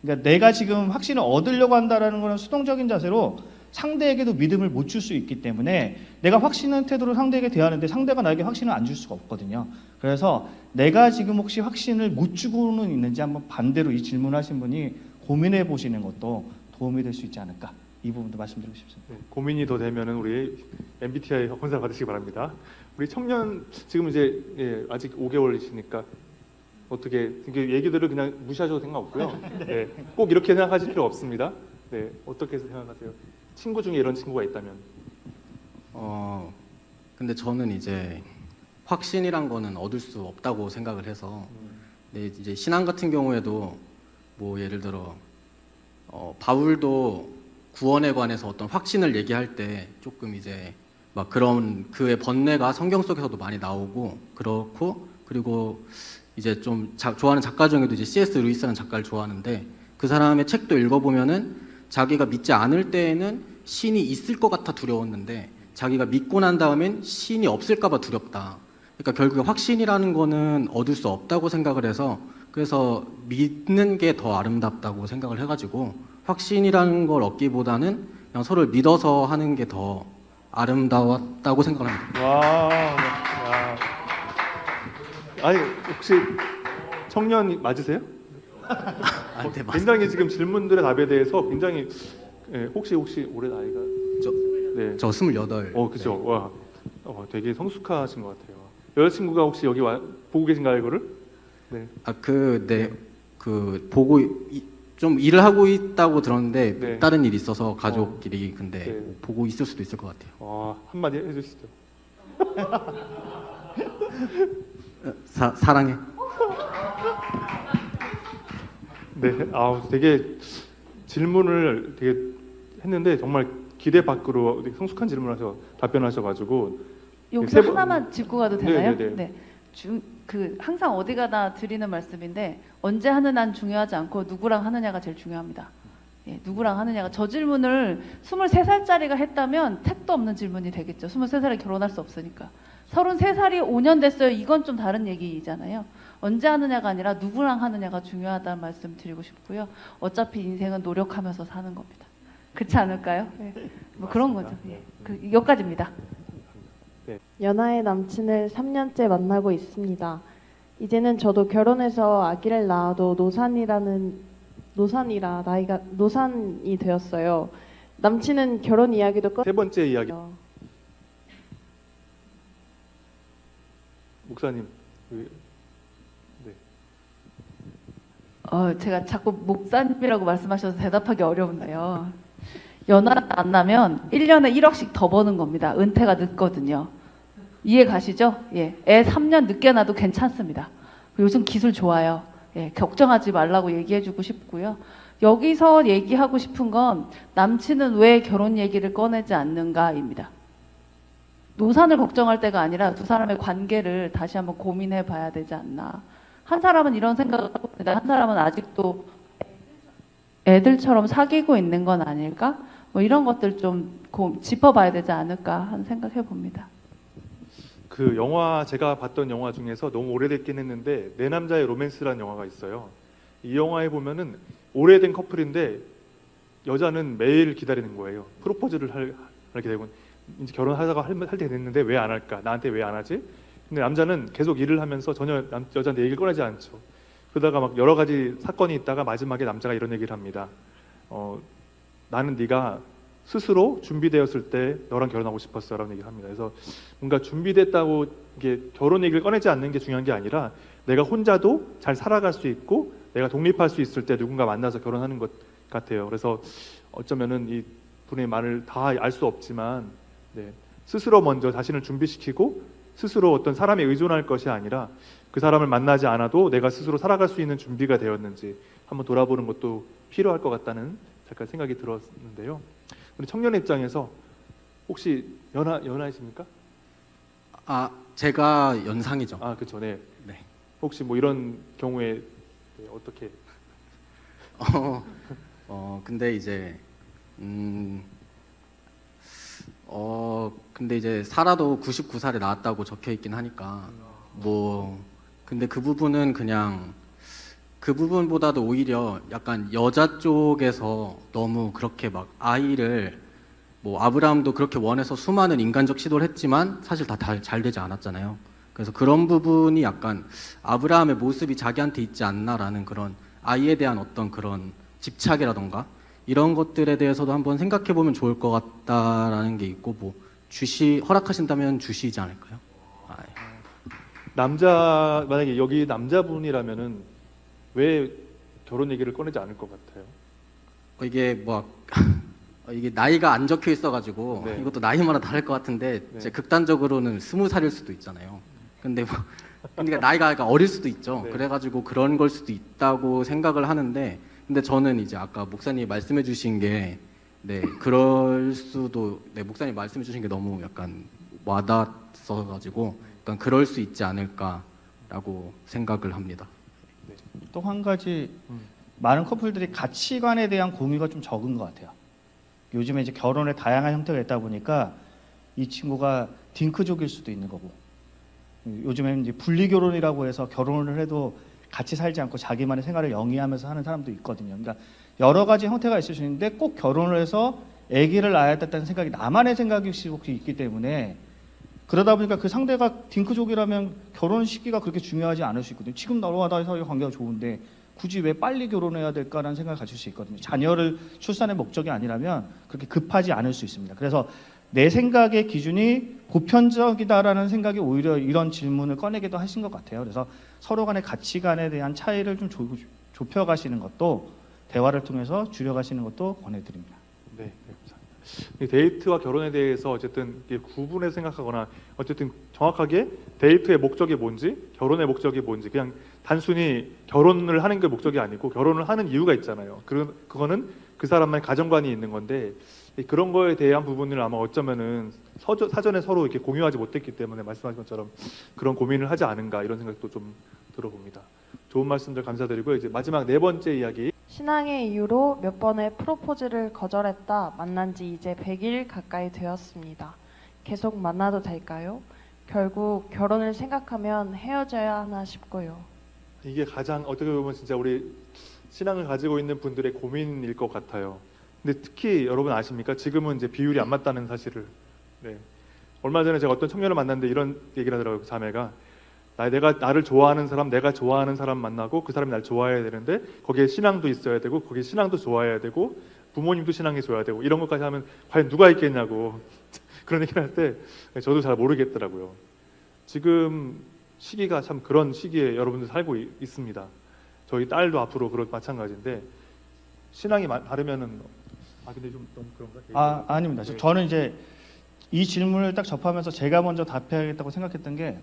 그러니까 내가 지금 확신을 얻으려고 한다라는 거는 수동적인 자세로 상대에게도 믿음을 못 줄 수 있기 때문에 내가 확신의 태도로 상대에게 대하는데 상대가 나에게 확신을 안 줄 수가 없거든요. 그래서 내가 지금 혹시 확신을 못 주고는 있는지 한번 반대로 이 질문하신 분이 고민해 보시는 것도 도움이 될 수 있지 않을까, 이 부분도 말씀드리고 싶습니다. 네, 고민이 더 되면은 우리 MBTI 혼사 받으시기 바랍니다. 우리 청년 지금 이제 아직 5개월이시니까 어떻게 얘기들을 그냥 무시하셔도 상관없고요. 네, 꼭 이렇게 생각하실 필요 없습니다. 네, 어떻게 생각하세요? 친구 중에 이런 친구가 있다면? 근데 저는 이제 확신이란 거는 얻을 수 없다고 생각을 해서 근데 이제 신앙 같은 경우에도 뭐 예를 들어 바울도 구원에 관해서 어떤 확신을 얘기할 때 조금 이제 막 그런 그의 번뇌가 성경 속에서도 많이 나오고 그렇고 그리고 이제 좀 좋아하는 작가 중에도 이제 C.S. 루이스라는 작가를 좋아하는데 그 사람의 책도 읽어보면은 자기가 믿지 않을 때에는 신이 있을 것 같아 두려웠는데 자기가 믿고 난 다음엔 신이 없을까 봐 두렵다. 그러니까 결국에 확신이라는 거는 얻을 수 없다고 생각을 해서 그래서 믿는 게 더 아름답다고 생각을 해가지고 확신이라는 걸 얻기보다는 그냥 서로를 믿어서 하는 게 더 아름다웠다고 생각합니다. 와, 야. 아니 혹시 청년 맞으세요? 네, 맞습니다. 굉장히 지금 질문들의 답에 대해서 굉장히 혹시 올해 나이가 저 네. 저 28. 그죠. 와 되게 성숙하신 것 같아요. 여자친구가 혹시 여기 보고 계신가요, 이거를? 네. 보고 좀 일을 하고 있다고 들었는데 네. 다른 일이 있어서 가족끼리 근데 네. 보고 있을 수도 있을 것 같아요. 한마디 해주시죠. 사랑해. 네, 되게 질문을 되게 했는데 정말 기대 밖으로 되게 성숙한 질문하셔 답변하셔가지고 여기서 세 번- 하나만 짚고 가도 되나요? 네, 네, 네. 네. 항상 어디 가나 드리는 말씀인데 언제 하느냐는 중요하지 않고 누구랑 하느냐가 제일 중요합니다. 예, 누구랑 하느냐가 저 질문을 23살짜리가 했다면 택도 없는 질문이 되겠죠. 23살에 결혼할 수 없으니까. 33살이 5년 됐어요. 이건 좀 다른 얘기잖아요. 언제 하느냐가 아니라 누구랑 하느냐가 중요하다는 말씀 드리고 싶고요. 어차피 인생은 노력하면서 사는 겁니다. 그렇지 않을까요? 예. 뭐 그런 거죠. 예. 여기까지입니다. 연하의 남친을 3년째 만나고 있습니다. 이제는 저도 결혼해서 아기를 낳아도 노산이라 나이가 노산이 되었어요. 남친은 결혼 이야기도 세 번째 이야기 꺼. 목사님 제가 자꾸 목사님이라고 말씀하셔서 대답하기 어려운데요. 연하를 만나면 1년에 1억씩 더 버는 겁니다. 은퇴가 늦거든요. 이해 가시죠? 예. 애 3년 늦게 낳아도 괜찮습니다. 요즘 기술 좋아요. 예. 걱정하지 말라고 얘기해주고 싶고요. 여기서 얘기하고 싶은 건 남친은 왜 결혼 얘기를 꺼내지 않는가입니다. 노산을 걱정할 때가 아니라 두 사람의 관계를 다시 한번 고민해 봐야 되지 않나. 한 사람은 이런 생각을 하고 있는데 한 사람은 아직도 애들처럼 사귀고 있는 건 아닐까? 뭐 이런 것들 좀 짚어봐야 되지 않을까 하는 생각해 봅니다. 그 영화 제가 봤던 영화 중에서 너무 오래됐긴 했는데 내 남자의 로맨스라는 영화가 있어요. 이 영화에 보면은 오래된 커플인데 여자는 매일 기다리는 거예요. 프로포즈를 하게 되고 이제 결혼하다가 할 때 됐는데 왜 안 할까? 나한테 왜 안 하지? 근데 남자는 계속 일을 하면서 전혀 여자한테 얘기를 꺼내지 않죠. 그러다가 막 여러 가지 사건이 있다가 마지막에 남자가 이런 얘기를 합니다. 나는 네가 스스로 준비되었을 때 너랑 결혼하고 싶었어라는 얘기를 합니다. 그래서 뭔가 준비됐다고 이게 결혼 얘기를 꺼내지 않는 게 중요한 게 아니라 내가 혼자도 잘 살아갈 수 있고 내가 독립할 수 있을 때 누군가 만나서 결혼하는 것 같아요. 그래서 어쩌면은 이 분의 말을 다 알 수 없지만 스스로 먼저 자신을 준비시키고 스스로 어떤 사람에 의존할 것이 아니라 그 사람을 만나지 않아도 내가 스스로 살아갈 수 있는 준비가 되었는지 한번 돌아보는 것도 필요할 것 같다는 잠깐 생각이 들었는데요. 우리 청년 입장에서 혹시 연하이십니까? 제가 연상이죠. 그렇죠. 네. 네. 혹시 뭐 이런 경우에 어떻게? 근데 이제 근데 이제 살아도 99살에 나왔다고 적혀 있긴 하니까 근데 그 부분은 그냥 그 부분보다도 오히려 약간 여자 쪽에서 너무 그렇게 막 아이를 아브라함도 그렇게 원해서 수많은 인간적 시도를 했지만 사실 다 잘 되지 않았잖아요. 그래서 그런 부분이 약간 아브라함의 모습이 자기한테 있지 않나라는 그런 아이에 대한 어떤 그런 집착이라던가 이런 것들에 대해서도 한번 생각해 보면 좋을 것 같다라는 게 있고 허락하신다면 주시지 않을까요? 만약에 여기 남자분이라면은 왜 결혼 얘기를 꺼내지 않을 것 같아요? 이게 나이가 안 적혀 있어가지고 네. 이것도 나이마다 다를 것 같은데 네. 이제 극단적으로는 20살일 수도 있잖아요. 근데 그러니까 나이가 어릴 수도 있죠. 네. 그래가지고 그런 걸 수도 있다고 생각을 하는데 근데 저는 이제 아까 목사님이 말씀해주신 게 그럴 수도 목사님 말씀해주신 게 너무 약간 와닿았어가지고 약간 그럴 수 있지 않을까라고 생각을 합니다. 또 한 가지 많은 커플들이 가치관에 대한 공유가 좀 적은 것 같아요. 요즘에 이제 결혼의 다양한 형태가 있다 보니까 이 친구가 딩크족일 수도 있는 거고 요즘에는 이제 분리결혼이라고 해서 결혼을 해도 같이 살지 않고 자기만의 생활을 영위하면서 하는 사람도 있거든요. 그러니까 여러 가지 형태가 있을 수 있는데 꼭 결혼을 해서 아기를 낳아야 된다는 생각이 나만의 생각이 혹시 있기 때문에 그러다 보니까 그 상대가 딩크족이라면 결혼 시기가 그렇게 중요하지 않을 수 있거든요. 지금 나와 나의 사이 관계가 좋은데 굳이 왜 빨리 결혼해야 될까라는 생각을 가질 수 있거든요. 자녀를 출산의 목적이 아니라면 그렇게 급하지 않을 수 있습니다. 그래서 내 생각의 기준이 보편적이다라는 생각이 오히려 이런 질문을 꺼내기도 하신 것 같아요. 그래서 서로 간의 가치관에 대한 차이를 좀 좁혀가시는 것도 대화를 통해서 줄여가시는 것도 권해드립니다. 네, 감사합니다. 이 데이트와 결혼에 대해서 어쨌든 이게 구분해서 생각하거나 어쨌든 정확하게 데이트의 목적이 뭔지 결혼의 목적이 뭔지 그냥 단순히 결혼을 하는 게 목적이 아니고 결혼을 하는 이유가 있잖아요. 그거는 그 사람만의 가정관이 있는 건데 그런 거에 대한 부분을 아마 어쩌면은 사전에 서로 이렇게 공유하지 못했기 때문에 말씀하신 것처럼 그런 고민을 하지 않은가 이런 생각도 좀 들어봅니다. 좋은 말씀들 감사드리고 이제 마지막 네 번째 이야기. 신앙의 이유로 몇 번의 프로포즈를 거절했다. 만난 지 이제 100일 가까이 되었습니다. 계속 만나도 될까요? 결국 결혼을 생각하면 헤어져야 하나 싶고요. 이게 가장 어떻게 보면 진짜 우리 신앙을 가지고 있는 분들의 고민일 것 같아요. 근데 특히 여러분 아십니까? 지금은 이제 비율이 안 맞다는 사실을. 네. 얼마 전에 제가 어떤 청년을 만났는데 이런 얘기를 하더라고요. 그 자매가 내가 나를 좋아하는 사람, 내가 좋아하는 사람 만나고 그 사람이 날 좋아해야 되는데 거기에 신앙도 있어야 되고 거기에 신앙도 좋아해야 되고 부모님도 신앙이 좋아야 되고 이런 것까지 하면 과연 누가 있겠냐고 그런 얘기를 할 때 저도 잘 모르겠더라고요. 지금 시기가 참 그런 시기에 여러분들 살고 있습니다. 저희 딸도 앞으로 그런 마찬가지인데 신앙이 다르면은 근데 좀 너무 그런가? 아닙니다. 네. 저는 이제 이 질문을 딱 접하면서 제가 먼저 답해야겠다고 생각했던 게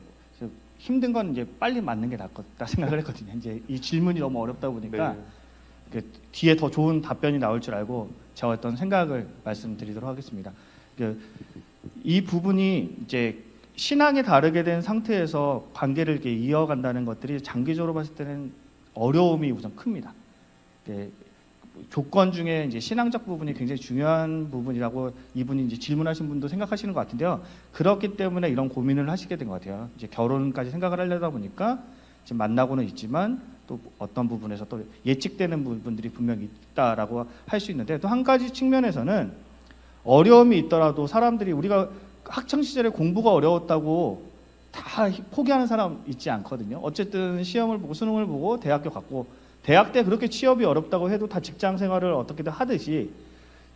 힘든 건 이제 빨리 맞는 게 낫겠다 생각을 했거든요. 이제 이 질문이 너무 어렵다 보니까 네. 그 뒤에 더 좋은 답변이 나올 줄 알고 제가 어떤 생각을 말씀드리도록 하겠습니다. 이 부분이 이제 신앙이 다르게 된 상태에서 관계를 이렇게 이어간다는 것들이 장기적으로 봤을 때는 어려움이 우선 큽니다. 조건 중에 이제 신앙적 부분이 굉장히 중요한 부분이라고 이분이 이제 질문하신 분도 생각하시는 것 같은데요. 그렇기 때문에 이런 고민을 하시게 된 것 같아요. 이제 결혼까지 생각을 하려다 보니까 지금 만나고는 있지만 또 어떤 부분에서 또 예측되는 부분들이 분명히 있다라고 할 수 있는데 또 한 가지 측면에서는 어려움이 있더라도 사람들이 우리가 학창 시절에 공부가 어려웠다고 다 포기하는 사람 있지 않거든요. 어쨌든 시험을 보고 수능을 보고 대학교 갔고 대학 때 그렇게 취업이 어렵다고 해도 다 직장 생활을 어떻게든 하듯이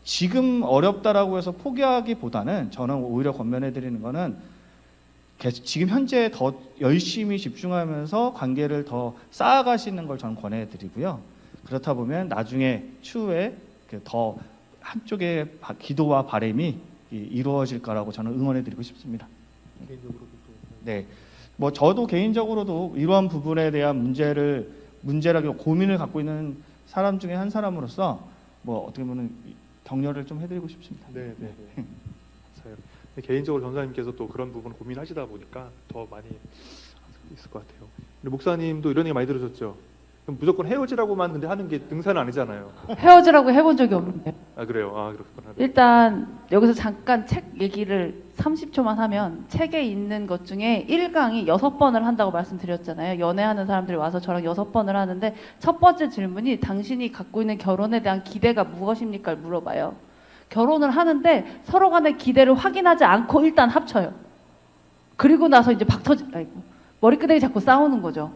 지금 어렵다라고 해서 포기하기보다는 저는 오히려 권면해 드리는 거는 지금 현재 더 열심히 집중하면서 관계를 더 쌓아가시는 걸 저는 권해 드리고요. 그렇다 보면 나중에 추후에 더 한쪽의 기도와 바람이 이루어질 거라고 저는 응원해 드리고 싶습니다. 네. 뭐 저도 개인적으로도 이러한 부분에 대한 문제라고 고민을 갖고 있는 사람 중에 한 사람으로서 뭐 어떻게 보면 격려를 좀 해드리고 싶습니다. 네. 맞아요. 개인적으로 전사님께서 또 그런 부분 고민하시다 보니까 더 많이 있을 것 같아요. 근데 목사님도 이런 얘기 많이 들으셨죠? 그럼 무조건 헤어지라고만 근데 하는 게 능사는 아니잖아요. 헤어지라고 해본 적이 없는데. 그래요. 그렇구나. 일단 여기서 잠깐 책 얘기를 30초만 하면 책에 있는 것 중에 1강이 6번을 한다고 말씀드렸잖아요. 연애하는 사람들이 와서 저랑 6번을 하는데 첫 번째 질문이 당신이 갖고 있는 결혼에 대한 기대가 무엇입니까? 물어봐요. 결혼을 하는데 서로 간의 기대를 확인하지 않고 일단 합쳐요. 그리고 나서 이제 머리끄댕이 잡고 싸우는 거죠.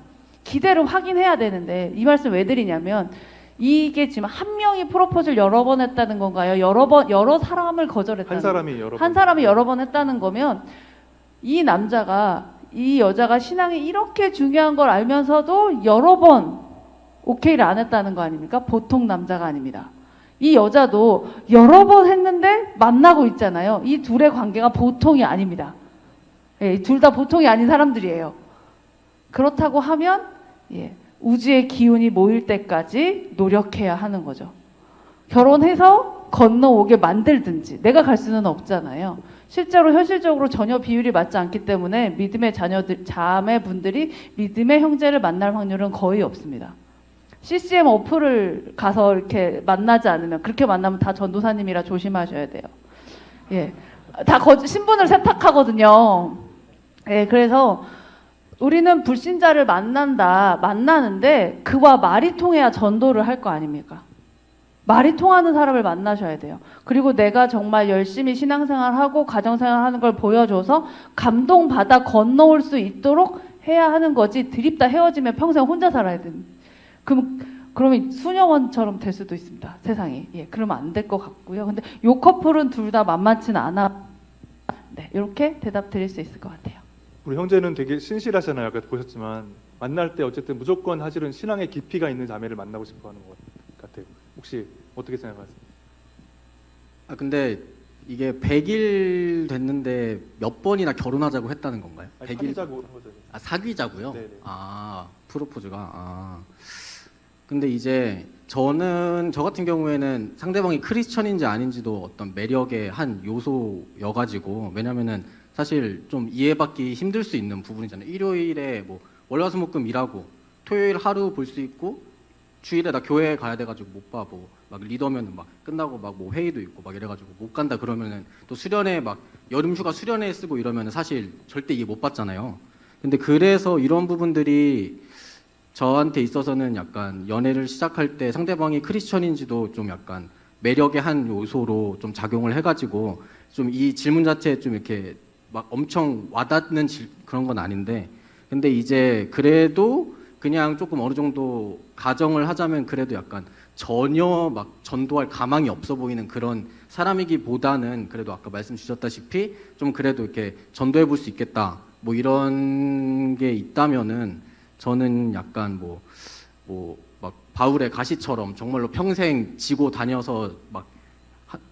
기대를 확인해야 되는데 이 말씀 왜 드리냐면 이게 지금 한 명이 프로포즈를 여러 번 했다는 건가요? 여러 사람을 거절했다는 한 사람이 여러 번 했다는 거면 이 남자가 이 여자가 신앙이 이렇게 중요한 걸 알면서도 여러 번 오케이를 안 했다는 거 아닙니까? 보통 남자가 아닙니다. 이 여자도 여러 번 했는데 만나고 있잖아요. 이 둘의 관계가 보통이 아닙니다. 예, 둘 다 보통이 아닌 사람들이에요. 그렇다고 하면 우주의 기운이 모일 때까지 노력해야 하는 거죠. 결혼해서 건너오게 만들든지 내가 갈 수는 없잖아요. 실제로 현실적으로 전혀 비율이 맞지 않기 때문에 믿음의 자매분들이 믿음의 형제를 만날 확률은 거의 없습니다. CCM 어플을 가서 이렇게 만나지 않으면 그렇게 만나면 다 전도사님이라 조심하셔야 돼요. 다 신분을 세탁하거든요. 그래서 우리는 불신자를 만나는데 그와 말이 통해야 전도를 할 거 아닙니까? 말이 통하는 사람을 만나셔야 돼요. 그리고 내가 정말 열심히 신앙생활하고 가정생활하는 걸 보여줘서 감동받아 건너올 수 있도록 해야 하는 거지 드립다 헤어지면 평생 혼자 살아야 되는. 그러면 수녀원처럼 될 수도 있습니다. 세상이. 그러면 안 될 것 같고요. 근데 요 커플은 둘 다 만만치는 않아 네, 이렇게 대답 드릴 수 있을 것 같아요. 우리 형제는 되게 신실하잖아요. 아까 보셨지만 만날 때 어쨌든 무조건 사실은 신앙의 깊이가 있는 자매를 만나고 싶어하는 것 같아요. 혹시 어떻게 생각하세요? 아 근데 이게 100일 됐는데 몇 번이나 결혼하자고 했다는 건가요? 아니, 100일 사귀자고 한 거죠. 아 사귀자고요? 네네. 아 프로포즈가 근데 이제 저는 저 같은 경우에는 상대방이 크리스천인지 아닌지도 어떤 매력의 한 요소여가지고 왜냐면은 사실 좀 이해받기 힘들 수 있는 부분이잖아요. 일요일에 뭐 월화수목금 일하고 토요일 하루 볼 수 있고 주일에 나 교회 가야 돼가지고 못 봐. 뭐 막 리더면은 막 끝나고 막 뭐 회의도 있고 막 이래가지고 못 간다 그러면은 또 수련회 막 여름휴가 수련회 쓰고 이러면은 사실 절대 이해 못 받잖아요. 근데 그래서 이런 부분들이 저한테 있어서는 약간 연애를 시작할 때 상대방이 크리스천인지도 좀 약간 매력의 한 요소로 좀 작용을 해가지고 좀 이 질문 자체에 좀 이렇게 막 엄청 와닿는 그런 건 아닌데 근데 이제 그래도 그냥 조금 어느 정도 가정을 하자면 그래도 약간 전혀 막 전도할 가망이 없어 보이는 그런 사람이기보다는 그래도 아까 말씀 주셨다시피 좀 그래도 이렇게 전도해 볼 수 있겠다 뭐 이런 게 있다면은 저는 약간 뭐 막 바울의 가시처럼 정말로 평생 지고 다녀서 막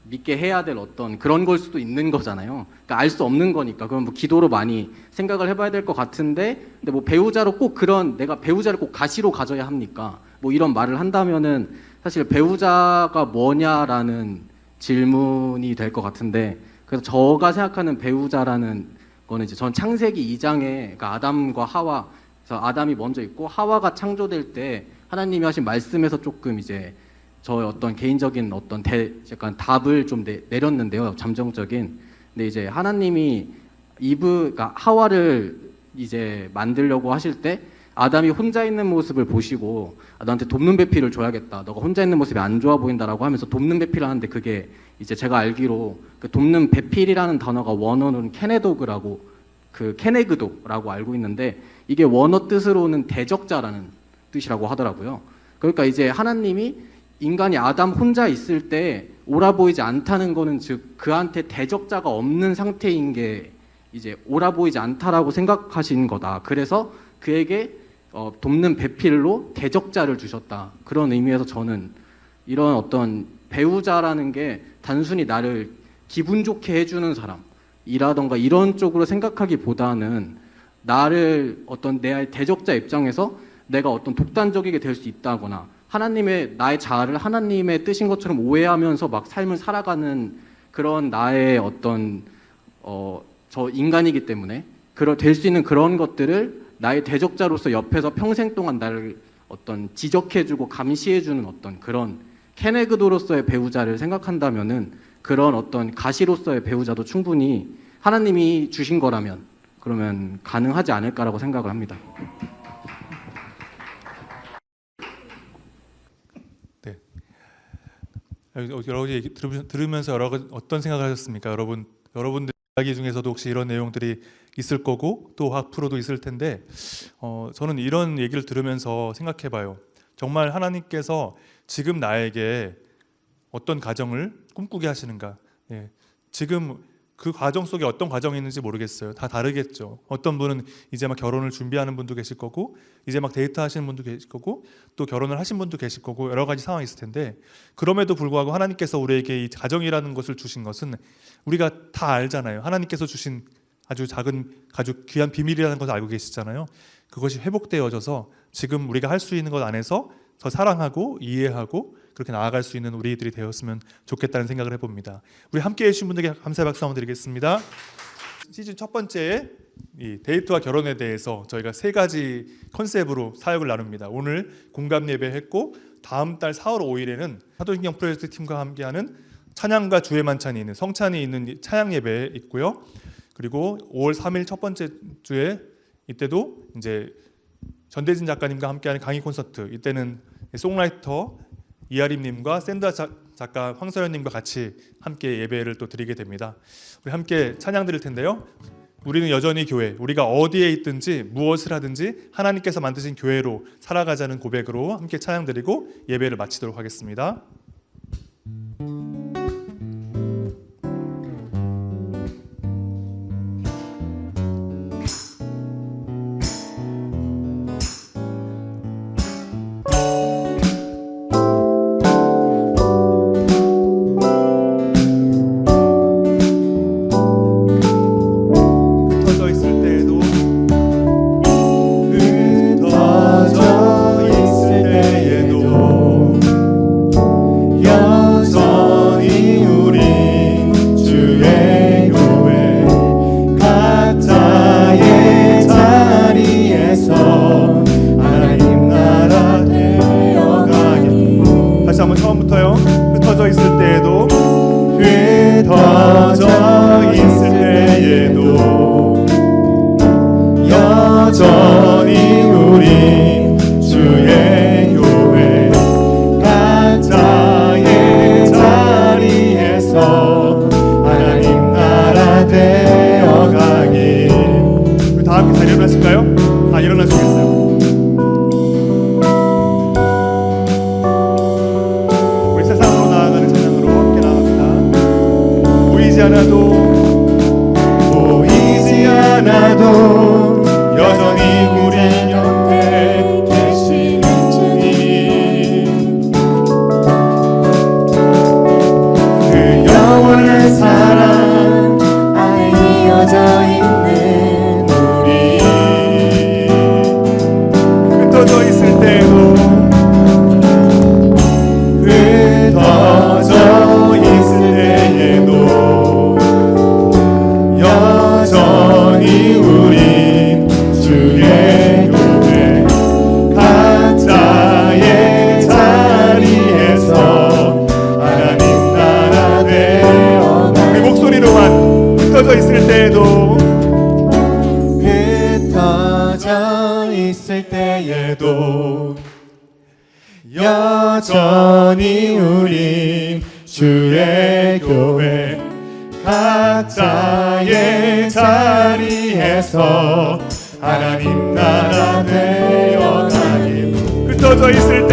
믿게 해야 될 어떤 그런 걸 수도 있는 거잖아요. 그러니까 알 수 없는 거니까 그럼 뭐 기도로 많이 생각을 해봐야 될 것 같은데 근데 뭐 배우자로 꼭 그런 내가 배우자를 꼭 가시로 가져야 합니까? 뭐 이런 말을 한다면은 사실 배우자가 뭐냐라는 질문이 될 것 같은데 그래서 저가 생각하는 배우자라는 거는 이제 전 창세기 2장에 그러니까 아담과 하와 그래서 아담이 먼저 있고 하와가 창조될 때 하나님이 하신 말씀에서 조금 이제 저의 어떤 개인적인 어떤 약간 답을 좀 내렸는데요. 잠정적인. 근데 이제 하나님이 그러니까 하와를 이제 만들려고 하실 때 아담이 혼자 있는 모습을 보시고 너한테 돕는 배필을 줘야겠다. 너가 혼자 있는 모습이 안 좋아 보인다라고 하면서 돕는 배필을 하는데 그게 이제 제가 알기로 그 돕는 배필이라는 단어가 원어는 케네도그라고 그 케네그도라고 알고 있는데 이게 원어 뜻으로는 대적자라는 뜻이라고 하더라고요. 그러니까 이제 하나님이 인간이 아담 혼자 있을 때 옳아 보이지 않다는 거는 즉 그한테 대적자가 없는 상태인 게 이제 옳아 보이지 않다라고 생각하신 거다. 그래서 그에게 돕는 배필로 대적자를 주셨다. 그런 의미에서 저는 이런 어떤 배우자라는 게 단순히 나를 기분 좋게 해주는 사람이라던가 이런 쪽으로 생각하기보다는 나를 어떤 내 대적자 입장에서 내가 어떤 독단적이게 될 수 있다거나 하나님의 나의 자아를 하나님의 뜻인 것처럼 오해하면서 막 삶을 살아가는 그런 나의 어떤 저 인간이기 때문에 될 수 있는 그런 것들을 나의 대적자로서 옆에서 평생 동안 나를 어떤 지적해주고 감시해주는 어떤 그런 케네그도로서의 배우자를 생각한다면은 그런 어떤 가시로서의 배우자도 충분히 하나님이 주신 거라면 그러면 가능하지 않을까라고 생각을 합니다. 네. 여러 가지 얘기 들으면서 어떤 생각을 하셨습니까? 여러분들 이야기 중에서도 혹시 이런 내용들이 있을 거고 또 앞으로도 있을 텐데 저는 이런 얘기를 들으면서 생각해봐요. 정말 하나님께서 지금 나에게 어떤 가정을 꿈꾸게 하시는가? 예. 지금 그 과정 속에 어떤 과정이 있는지 모르겠어요. 다 다르겠죠. 어떤 분은 이제 막 결혼을 준비하는 분도 계실 거고 이제 막 데이트하시는 분도 계실 거고 또 결혼을 하신 분도 계실 거고 여러 가지 상황이 있을 텐데 그럼에도 불구하고 하나님께서 우리에게 이 가정이라는 것을 주신 것은 우리가 다 알잖아요. 하나님께서 주신 아주 작은 아주 귀한 비밀이라는 것을 알고 계시잖아요. 그것이 회복되어져서 지금 우리가 할 수 있는 것 안에서 더 사랑하고 이해하고 그렇게 나아갈 수 있는 우리들이 되었으면 좋겠다는 생각을 해봅니다. 우리 함께해 주신 분들께 감사의 박수 한번 드리겠습니다. 시즌 첫 번째 이 데이트와 결혼에 대해서 저희가 3가지 컨셉으로 사역을 나눕니다. 오늘 공감 예배했고 다음 달 4월 5일에는 사도신경 프로젝트 팀과 함께하는 찬양과 주의 만찬이 있는 성찬이 있는 찬양 예배 있고요. 그리고 5월 3일 첫 번째 주에 이때도 이제 전대진 작가님과 함께하는 강의 콘서트 이때는 송라이터 이하림님과 샌드라 작가 황서연님과 같이 함께 예배를 또 드리게 됩니다. 우리 함께 찬양 드릴 텐데요. 우리는 여전히 교회, 우리가 어디에 있든지 무엇을 하든지 하나님께서 만드신 교회로 살아가자는 고백으로 함께 찬양 드리고 예배를 마치도록 하겠습니다. 한번 처음부터요. 흩어져 있을 때에도 흩어져 있을 때에도 여전히 우리 주의 교회 각자의 자리에서 하나님 나라 되어가기. 다 함께 잘 일어나실까요? 일어나시겠어요? 우리 세상으로 나아가는 찬양으로 함께 나갑니다. 보이지 않아도 여전히 우리 곁에 계신 주님, 그 영원한 사랑 안에 이어져 있는 우리 흩어져 있을 때도 흩어져 있을 때에도 여전히 우리 주의 교회 각자의 자리에서 하나님 나라 되어가. 그 목소리로만 흩어져 있을 때에도 흩어져 있을 때에도 여전히 우리 주의 교회 각자의 자리에서 하나님 나라 되어가길. 흩어져 있을